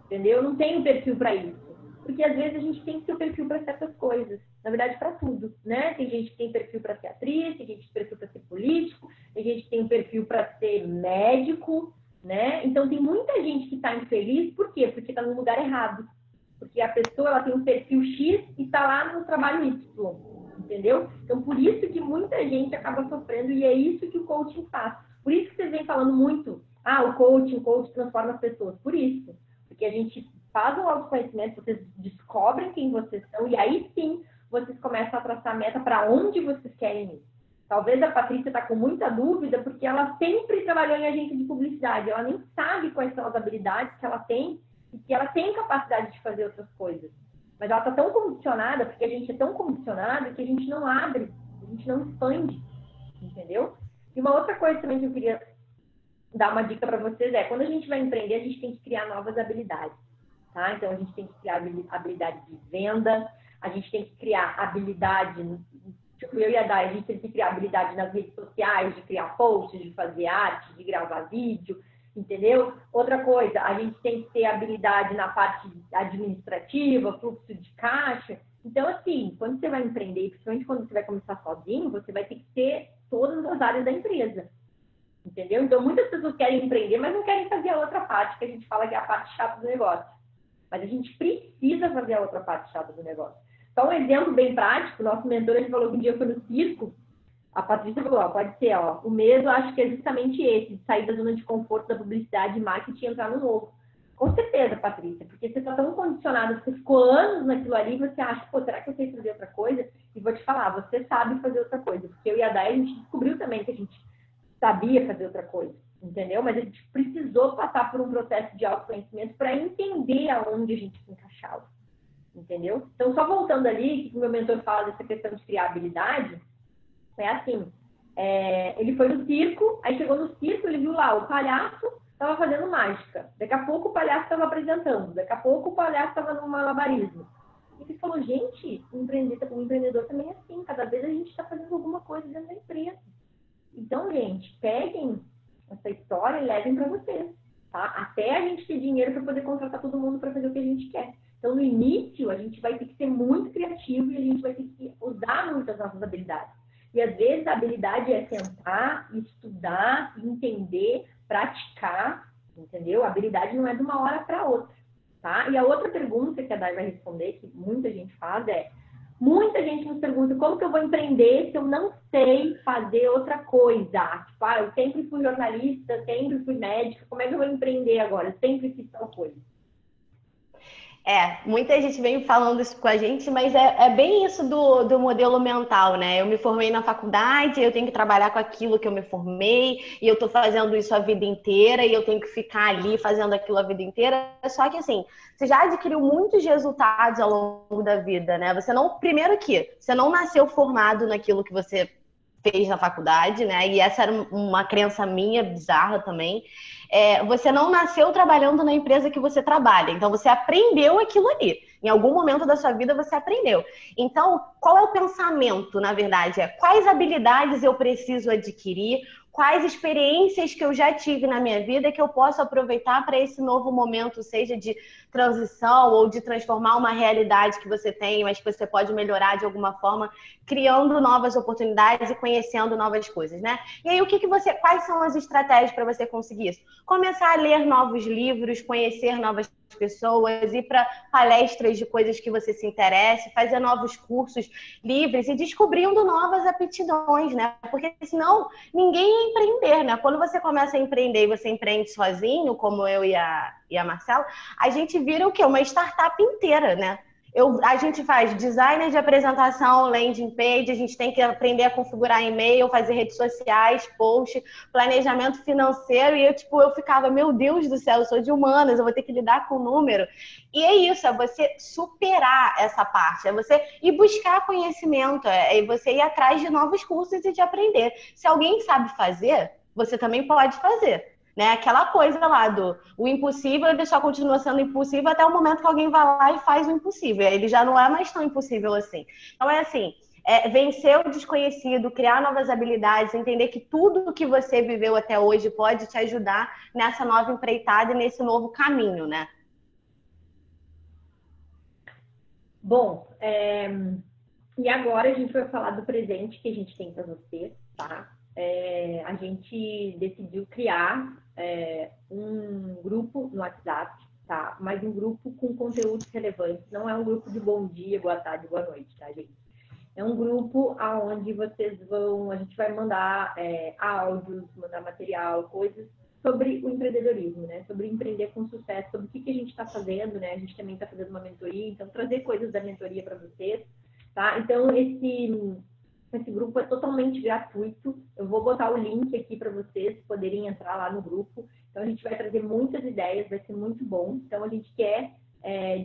[SPEAKER 1] entendeu? Eu não tenho perfil para isso. Porque às vezes a gente tem que ter perfil para certas coisas. Na verdade, para tudo, né? Tem gente que tem perfil para ser atriz, tem gente que tem perfil para ser político, tem gente que tem perfil para ser médico, né? Então, tem muita gente que está infeliz. Por quê? Porque está no lugar errado. Porque a pessoa ela tem um perfil X e está lá no trabalho Y, entendeu? Então, por isso que muita gente acaba sofrendo e é isso que o coaching faz. Por isso que vocês vêm falando muito, o coaching transforma as pessoas. Por isso. Porque a gente faz um autoconhecimento, vocês descobrem quem vocês são e aí sim vocês começam a traçar a meta para onde vocês querem ir. Talvez a Patrícia está com muita dúvida porque ela sempre trabalhou em agência de publicidade, ela nem sabe quais são as habilidades que ela tem e que ela tem capacidade de fazer outras coisas. Mas ela está tão condicionada, porque a gente é tão condicionado que a gente não abre, a gente não expande, entendeu? E uma outra coisa também que eu queria dar uma dica para vocês é, quando a gente vai empreender, a gente tem que criar novas habilidades, tá? Então, a gente tem que criar habilidade de venda, a gente tem que criar habilidade, tipo, eu e a Dai, a gente tem que criar habilidade nas redes sociais, de criar posts, de fazer arte, de gravar vídeo, entendeu? Outra coisa, a gente tem que ter habilidade na parte administrativa, fluxo de caixa. Então, assim, quando você vai empreender, principalmente quando você vai começar sozinho, você vai ter que ter todas as áreas da empresa. Entendeu? Então, muitas pessoas querem empreender, mas não querem fazer a outra parte, que a gente fala que é a parte chata do negócio. Mas a gente precisa fazer a outra parte chata do negócio. Só um exemplo bem prático, nosso mentor, ele falou que um dia foi no circo, a Patrícia falou, pode ser, o medo, acho que é justamente esse, de sair da zona de conforto da publicidade e marketing e entrar no novo. Com certeza, Patrícia, porque você está tão condicionada, você ficou anos naquilo ali, você acha, será que eu sei fazer outra coisa? E vou te falar, você sabe fazer outra coisa, porque eu e a Dai, a gente descobriu também que a gente sabia fazer outra coisa, entendeu? Mas a gente precisou passar por um processo de autoconhecimento para entender aonde a gente se encaixava, entendeu? Então, só voltando ali, que o meu mentor fala dessa questão de criar habilidade, é assim, ele foi no circo, aí chegou no circo, ele viu lá, o palhaço estava fazendo mágica, daqui a pouco o palhaço estava apresentando, daqui a pouco o palhaço estava no malabarismo. E ele falou, gente, o empreendedor também é assim, cada vez a gente está fazendo alguma coisa dentro da empresa. Então, gente, peguem essa história e levem para vocês, tá? Até a gente ter dinheiro para poder contratar todo mundo para fazer o que a gente quer. Então, no início, a gente vai ter que ser muito criativo e a gente vai ter que usar muito as nossas habilidades. E, às vezes, a habilidade é sentar, estudar, entender, praticar, entendeu? A habilidade não é de uma hora para outra, tá? E a outra pergunta que a Dai vai responder, que muita gente faz, muita gente nos pergunta como que eu vou empreender se eu não sei fazer outra coisa? Tipo, eu sempre fui jornalista, sempre fui médica, como é que eu vou empreender agora? Eu sempre fiz tal coisa.
[SPEAKER 2] Muita gente vem falando isso com a gente, mas é bem isso do modelo mental, né? Eu me formei na faculdade, eu tenho que trabalhar com aquilo que eu me formei, e eu tô fazendo isso a vida inteira, e eu tenho que ficar ali fazendo aquilo a vida inteira. Só que, assim, você já adquiriu muitos resultados ao longo da vida, né? Primeiro que você não nasceu formado naquilo que você fez na faculdade, né? E essa era uma crença minha, bizarra também. Você não nasceu trabalhando na empresa que você trabalha, então você aprendeu aquilo ali. Em algum momento da sua vida você aprendeu. Então, qual é o pensamento, na verdade? Quais habilidades eu preciso adquirir? Quais experiências que eu já tive na minha vida que eu posso aproveitar para esse novo momento, seja de transição ou de transformar uma realidade que você tem, mas que você pode melhorar de alguma forma, criando novas oportunidades e conhecendo novas coisas, né? E aí, quais são as estratégias para você conseguir isso? Começar a ler novos livros, conhecer novas pessoas, ir para palestras de coisas que você se interesse, fazer novos cursos livres e descobrindo novas aptidões, né? Porque senão ninguém ia empreender, né? Quando você começa a empreender e você empreende sozinho, como eu e a Marcela, a gente vira o quê? Uma startup inteira, né? A gente faz design de apresentação, landing page, a gente tem que aprender a configurar e-mail, fazer redes sociais, post, planejamento financeiro, e eu ficava, meu Deus do céu, eu sou de humanas, eu vou ter que lidar com o número. E é isso, é você superar essa parte, é você ir buscar conhecimento, é você ir atrás de novos cursos e de aprender. Se alguém sabe fazer, você também pode fazer. Né? Aquela coisa lá o impossível, ele só continua sendo impossível até o momento que alguém vai lá e faz o impossível. Ele já não é mais tão impossível assim. Então é assim, vencer o desconhecido, criar novas habilidades, entender que tudo que você viveu até hoje pode te ajudar nessa nova empreitada e nesse novo caminho, né?
[SPEAKER 1] Bom, e agora a gente vai falar do presente que a gente tem para você, tá? A gente decidiu criar um grupo no WhatsApp, tá? Mas um grupo com conteúdos relevantes. Não é um grupo de bom dia, boa tarde, boa noite, tá, gente? É um grupo onde a gente vai mandar áudios, mandar material, coisas sobre o empreendedorismo, né? Sobre empreender com sucesso, sobre o que a gente está fazendo, né? A gente também está fazendo uma mentoria, então trazer coisas da mentoria para vocês, tá? Então, esse grupo é totalmente gratuito. Eu vou botar o link aqui para vocês poderem entrar lá no grupo. Então, a gente vai trazer muitas ideias, vai ser muito bom. Então, a gente quer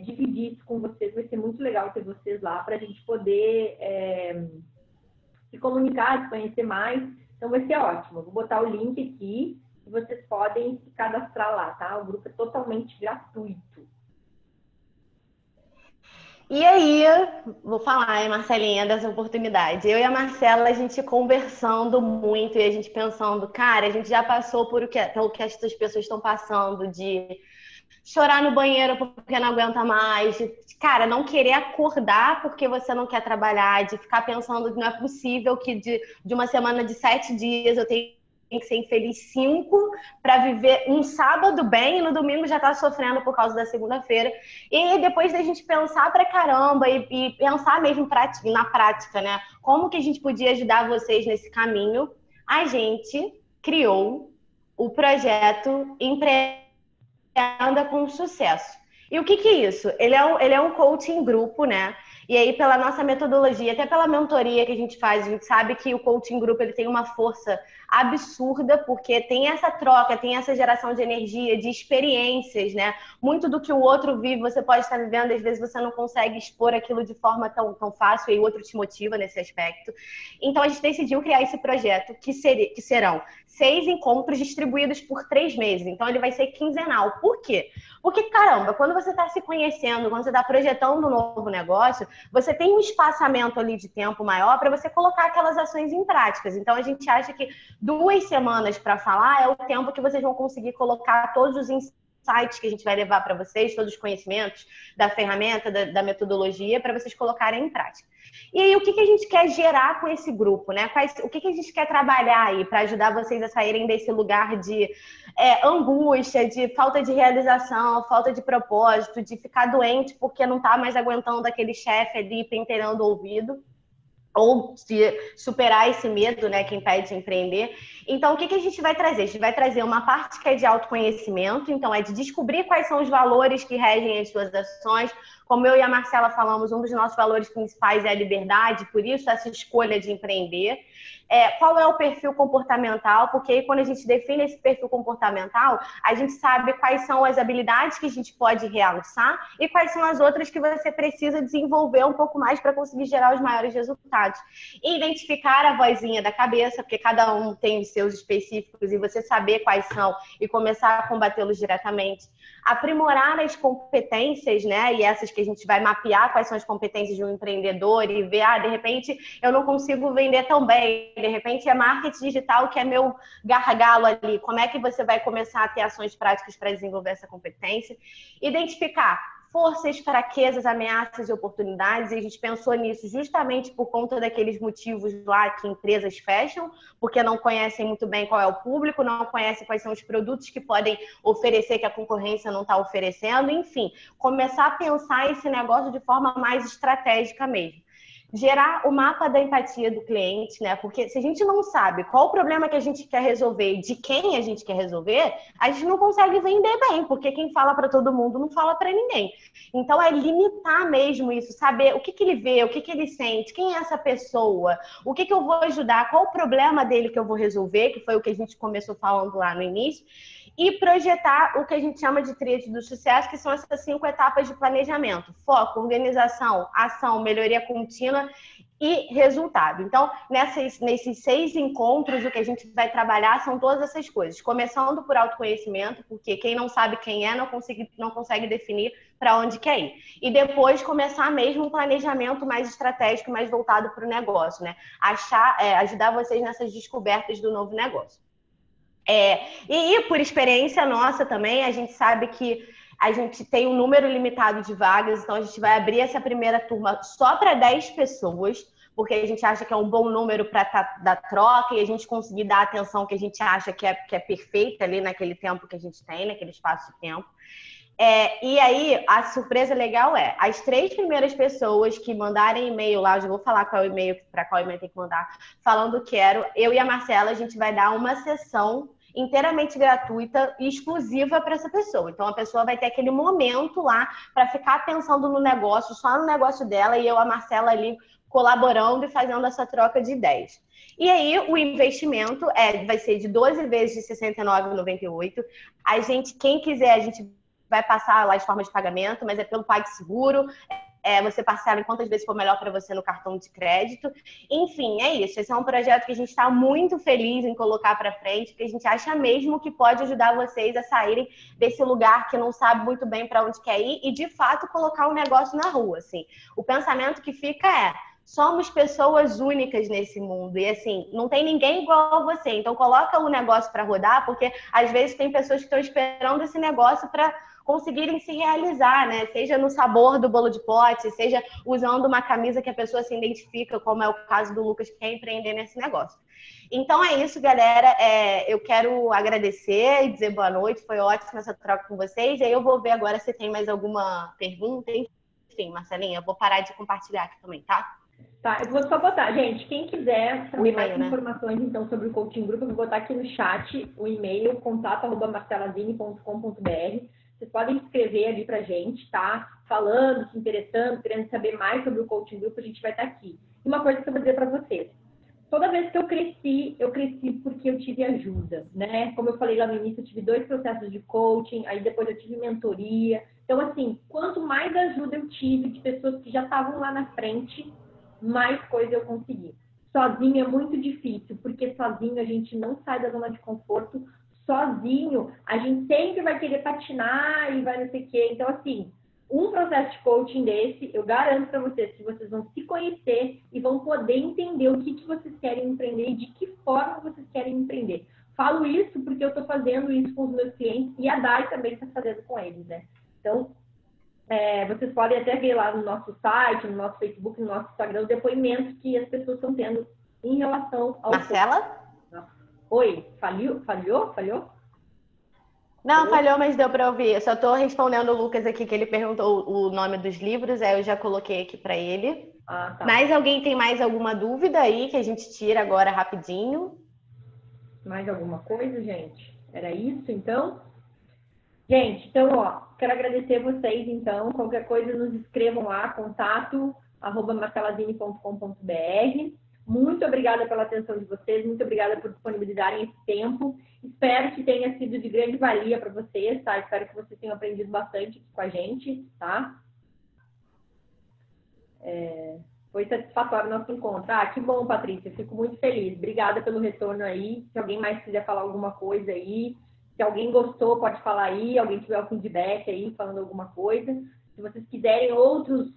[SPEAKER 1] dividir isso com vocês. Vai ser muito legal ter vocês lá para a gente poder se comunicar, se conhecer mais. Então, vai ser ótimo. Eu vou botar o link aqui e vocês podem se cadastrar lá, tá? O grupo é totalmente gratuito.
[SPEAKER 2] E aí, vou falar, hein, Marcelinha, dessa oportunidade. Eu e a Marcela, a gente conversando muito e a gente pensando, cara, a gente já passou pelo que essas pessoas estão passando, de chorar no banheiro porque não aguenta mais, de, cara, não querer acordar porque você não quer trabalhar, de ficar pensando que não é possível que de uma semana de 7 dias eu tenho que ser infeliz 5 para viver um sábado bem e no domingo já tá sofrendo por causa da segunda-feira. E depois da gente pensar pra caramba e pensar mesmo na prática, né? Como que a gente podia ajudar vocês nesse caminho, a gente criou o projeto Empreenda com Sucesso. E o que é isso? Ele é um coaching grupo, né? E aí, pela nossa metodologia, até pela mentoria que a gente faz, a gente sabe que o coaching grupo ele tem uma força absurda, porque tem essa troca, tem essa geração de energia, de experiências, né? Muito do que o outro vive, você pode estar vivendo, às vezes você não consegue expor aquilo de forma tão fácil, e o outro te motiva nesse aspecto. Então, a gente decidiu criar esse projeto, que serão 6 encontros distribuídos por 3 meses. Então, ele vai ser quinzenal. Por quê? Porque, caramba, quando você está se conhecendo, quando você está projetando um novo negócio, você tem um espaçamento ali de tempo maior para você colocar aquelas ações em práticas. Então, a gente acha que 2 semanas para falar é o tempo que vocês vão conseguir colocar todos os insights que a gente vai levar para vocês, todos os conhecimentos da ferramenta, da metodologia, para vocês colocarem em prática. E aí, o que a gente quer gerar com esse grupo, né? O que a gente quer trabalhar aí para ajudar vocês a saírem desse lugar de angústia, de falta de realização, falta de propósito, de ficar doente porque não está mais aguentando aquele chefe ali penteirando o ouvido, ou de superar esse medo, né, que impede de empreender. Então, o que a gente vai trazer? A gente vai trazer uma parte que é de autoconhecimento, então é de descobrir quais são os valores que regem as suas ações. Como eu e a Marcela falamos, um dos nossos valores principais é a liberdade, por isso essa escolha de empreender. Qual é o perfil comportamental? Porque aí, quando a gente define esse perfil comportamental, a gente sabe quais são as habilidades que a gente pode realçar e quais são as outras que você precisa desenvolver um pouco mais para conseguir gerar os maiores resultados. E identificar a vozinha da cabeça, porque cada um tem os seus específicos, e você saber quais são e começar a combatê-los diretamente. Aprimorar as competências, né? E essas que a gente vai mapear quais são as competências de um empreendedor e ver, de repente, eu não consigo vender tão bem. De repente, é marketing digital que é meu gargalo ali. Como é que você vai começar a ter ações práticas para desenvolver essa competência? Identificar forças, fraquezas, ameaças e oportunidades. E a gente pensou nisso justamente por conta daqueles motivos lá que empresas fecham, porque não conhecem muito bem qual é o público, não conhecem quais são os produtos que podem oferecer que a concorrência não está oferecendo. Enfim, começar a pensar esse negócio de forma mais estratégica mesmo. Gerar o mapa da empatia do cliente, né? Porque se a gente não sabe qual o problema que a gente quer resolver e de quem a gente quer resolver, a gente não consegue vender bem, porque quem fala para todo mundo não fala para ninguém. Então, é limitar mesmo isso, saber o que ele vê, o que ele sente, quem é essa pessoa, o que eu vou ajudar, qual o problema dele que eu vou resolver, que foi o que a gente começou falando lá no início. E projetar o que a gente chama de tríade do sucesso, que são essas 5 etapas de planejamento: foco, organização, ação, melhoria contínua e resultado. Então, nesses 6 encontros, o que a gente vai trabalhar são todas essas coisas. Começando por autoconhecimento, porque quem não sabe quem é não consegue definir para onde quer ir. E depois começar mesmo um planejamento mais estratégico, mais voltado para o negócio, né? Ajudar vocês nessas descobertas do novo negócio. E por experiência nossa também, a gente sabe que a gente tem um número limitado de vagas, então a gente vai abrir essa primeira turma só para 10 pessoas, porque a gente acha que é um bom número para dar troca e a gente conseguir dar a atenção que a gente acha que é perfeita ali naquele tempo que a gente tem, naquele espaço de tempo. E aí, a surpresa legal as 3 primeiras pessoas que mandarem e-mail lá, eu já vou falar qual é o e-mail, para qual e-mail tem que mandar, falando quero, eu e a Marcela, a gente vai dar uma sessão inteiramente gratuita e exclusiva para essa pessoa. Então, a pessoa vai ter aquele momento lá para ficar pensando no negócio, só no negócio dela, e eu, a Marcela, ali colaborando e fazendo essa troca de ideias. E aí, o investimento vai ser de 12 vezes de R$ 69,98. Quem quiser, a gente vai passar lá as formas de pagamento, mas é pelo PagSeguro. Você parcela em quantas vezes for melhor para você no cartão de crédito. Enfim, é isso. Esse é um projeto que a gente está muito feliz em colocar para frente, porque a gente acha mesmo que pode ajudar vocês a saírem desse lugar que não sabe muito bem para onde quer ir e, de fato, colocar um negócio na rua. Assim. O pensamento que fica somos pessoas únicas nesse mundo e, assim, não tem ninguém igual a você. Então, coloca o negócio para rodar, porque, às vezes, tem pessoas que estão esperando esse negócio para conseguirem se realizar, né? Seja no sabor do bolo de pote, seja usando uma camisa que a pessoa se identifica, como é o caso do Lucas, que quer empreender nesse negócio. Então é isso, galera. Eu quero agradecer e dizer boa noite. Foi ótimo essa troca com vocês. E aí eu vou ver agora se tem mais alguma pergunta. Enfim, Marcelinha, eu vou parar de compartilhar aqui também, tá?
[SPEAKER 1] Tá, eu vou só botar, gente, quem quiser saber mais
[SPEAKER 2] né?
[SPEAKER 1] informações então sobre o Coaching Group, eu vou botar aqui no chat o e-mail, contato@marceladini.com.br. Vocês podem escrever ali pra gente, tá? Falando, se interessando, querendo saber mais sobre o Coaching Group, a gente vai estar aqui. E uma coisa que eu vou dizer pra vocês. Toda vez que eu cresci porque eu tive ajuda, né? Como eu falei lá no início, eu tive 2 processos de coaching, aí depois eu tive mentoria. Então, assim, quanto mais ajuda eu tive de pessoas que já estavam lá na frente, mais coisa eu consegui. Sozinho é muito difícil, porque sozinho a gente não sai da zona de conforto. Sozinho, a gente sempre vai querer patinar e vai não sei o quê. Então, assim, um processo de coaching desse, eu garanto para vocês que vocês vão se conhecer e vão poder entender o que vocês querem empreender e de que forma vocês querem empreender. Falo isso porque eu estou fazendo isso com os meus clientes e a Dai também está fazendo com eles, né? Então, vocês podem até ver lá no nosso site, no nosso Facebook, no nosso Instagram, os depoimentos que as pessoas estão tendo em relação ao...
[SPEAKER 2] Marcela?
[SPEAKER 1] Oi, falhou?
[SPEAKER 2] Não, falhou, mas deu para ouvir. Eu só estou respondendo o Lucas aqui, que ele perguntou o nome dos livros, aí eu já coloquei aqui para ele.
[SPEAKER 1] Ah, tá.
[SPEAKER 2] Mas alguém tem mais alguma dúvida aí que a gente tira agora rapidinho?
[SPEAKER 1] Mais alguma coisa, gente? Era isso, então? Gente, então, ó, quero agradecer vocês, então. Qualquer coisa, nos escrevam lá, contato@marcelazine.com.br. Muito obrigada pela atenção de vocês, muito obrigada por disponibilizarem esse tempo. Espero que tenha sido de grande valia para vocês, tá? Espero que vocês tenham aprendido bastante com a gente, tá? Foi satisfatório o nosso encontro. Ah, que bom, Patrícia, fico muito feliz. Obrigada pelo retorno aí. Se alguém mais quiser falar alguma coisa aí, se alguém gostou, pode falar aí. Alguém tiver um feedback aí, falando alguma coisa. Se vocês quiserem outros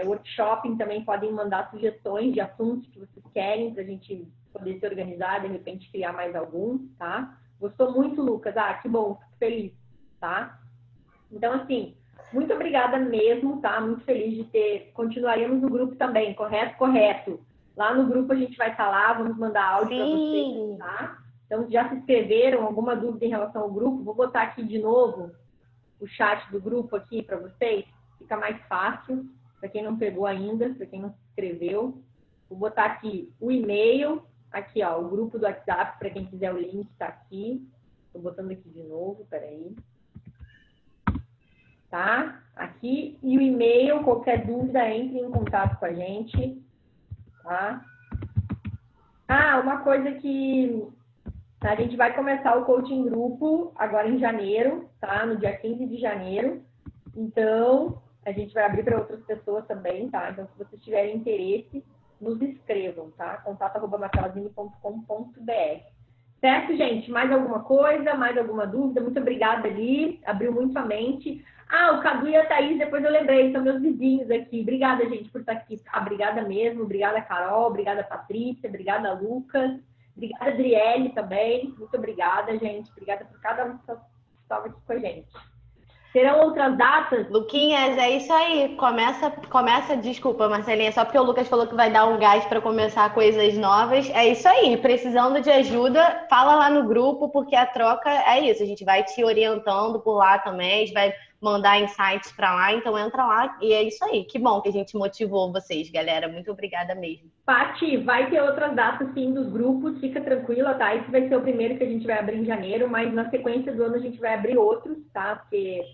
[SPEAKER 1] workshops, também podem mandar sugestões de assuntos que vocês querem para a gente poder se organizar, de repente criar mais algum, tá? Gostou muito, Lucas? Ah, que bom, fico feliz, tá? Então, assim, muito obrigada mesmo, tá? Muito feliz de ter... Continuaremos no grupo também, correto? Correto. Lá no grupo a gente vai estar lá, vamos mandar áudio para vocês, tá? Então, já se inscreveram? Alguma dúvida em relação ao grupo? Vou botar aqui de novo o chat do grupo aqui para vocês. Fica mais fácil, para quem não pegou ainda, para quem não se inscreveu. Vou botar aqui o e-mail, aqui ó, o grupo do WhatsApp, para quem quiser o link, tá aqui. Estou botando aqui de novo, peraí. Tá? Aqui, e o e-mail, qualquer dúvida, entre em contato com a gente, tá? Ah, uma coisa que a gente vai começar o coaching grupo agora em janeiro, tá? No dia 15 de janeiro. Então, a gente vai abrir para outras pessoas também, tá? Então, se vocês tiverem interesse, nos escrevam, tá? contato@marcelazine.com.br. Certo, gente? Mais alguma coisa? Mais alguma dúvida? Muito obrigada ali. Abriu muito a mente. Ah, o Cadu e a Thaís, depois eu lembrei, são meus vizinhos aqui. Obrigada, gente, por estar aqui. Ah, obrigada mesmo. Obrigada, Carol. Obrigada, Patrícia. Obrigada, Lucas. Obrigada, Adriele, também. Muito obrigada, gente. Obrigada por cada um que estava aqui com a gente. Terão outras datas?
[SPEAKER 2] Luquinhas, é isso aí. Começa, desculpa, Marcelinha, só porque o Lucas falou que vai dar um gás para começar coisas novas. É isso aí. Precisando de ajuda, fala lá no grupo, porque a troca é isso. A gente vai te orientando por lá também, a gente vai mandar insights para lá, então entra lá e é isso aí. Que bom que a gente motivou vocês, galera. Muito obrigada mesmo.
[SPEAKER 1] Pati, vai ter outras datas sim dos grupos, fica tranquila, tá? Esse vai ser o primeiro que a gente vai abrir em janeiro, mas na sequência do ano a gente vai abrir outros, tá? Porque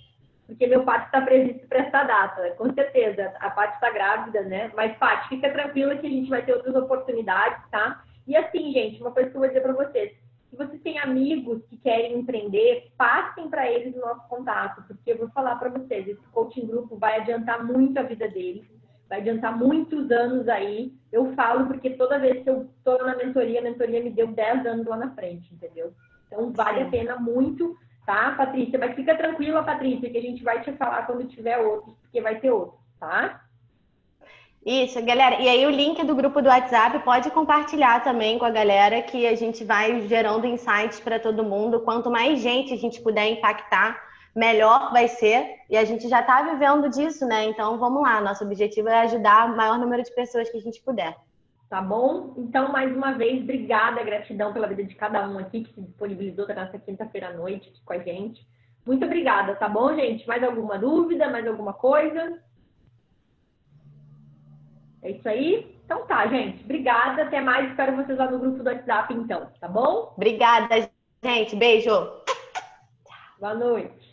[SPEAKER 1] meu Pati está previsto para essa data, com certeza. A Pati está grávida, né? Mas, Pati, fica tranquila que a gente vai ter outras oportunidades, tá? E assim, gente, uma coisa que eu vou dizer para vocês. Se vocês têm amigos que querem empreender, passem para eles o nosso contato, porque eu vou falar para vocês, esse coaching grupo vai adiantar muito a vida deles, vai adiantar muitos anos aí. Eu falo porque toda vez que eu estou na mentoria, a mentoria me deu 10 anos lá na frente, entendeu? Então, vale a pena muito, tá, Patrícia? Mas fica tranquila, Patrícia, que a gente vai te falar quando tiver outros, porque vai ter outros, tá?
[SPEAKER 2] Isso, galera. E aí o link do grupo do WhatsApp pode compartilhar também com a galera, que a gente vai gerando insights para todo mundo. Quanto mais gente a gente puder impactar, melhor vai ser. E a gente já está vivendo disso, né? Então vamos lá. Nosso objetivo é ajudar o maior número de pessoas que a gente puder.
[SPEAKER 1] Tá bom? Então, mais uma vez, obrigada, gratidão pela vida de cada um aqui que se disponibilizou nessa quinta-feira à noite aqui com a gente. Muito obrigada, tá bom, gente? Mais alguma dúvida? Mais alguma coisa? É isso aí? Então tá, gente. Obrigada. Até mais. Espero vocês lá no grupo do WhatsApp, então. Tá bom?
[SPEAKER 2] Obrigada, gente. Beijo.
[SPEAKER 1] Boa noite.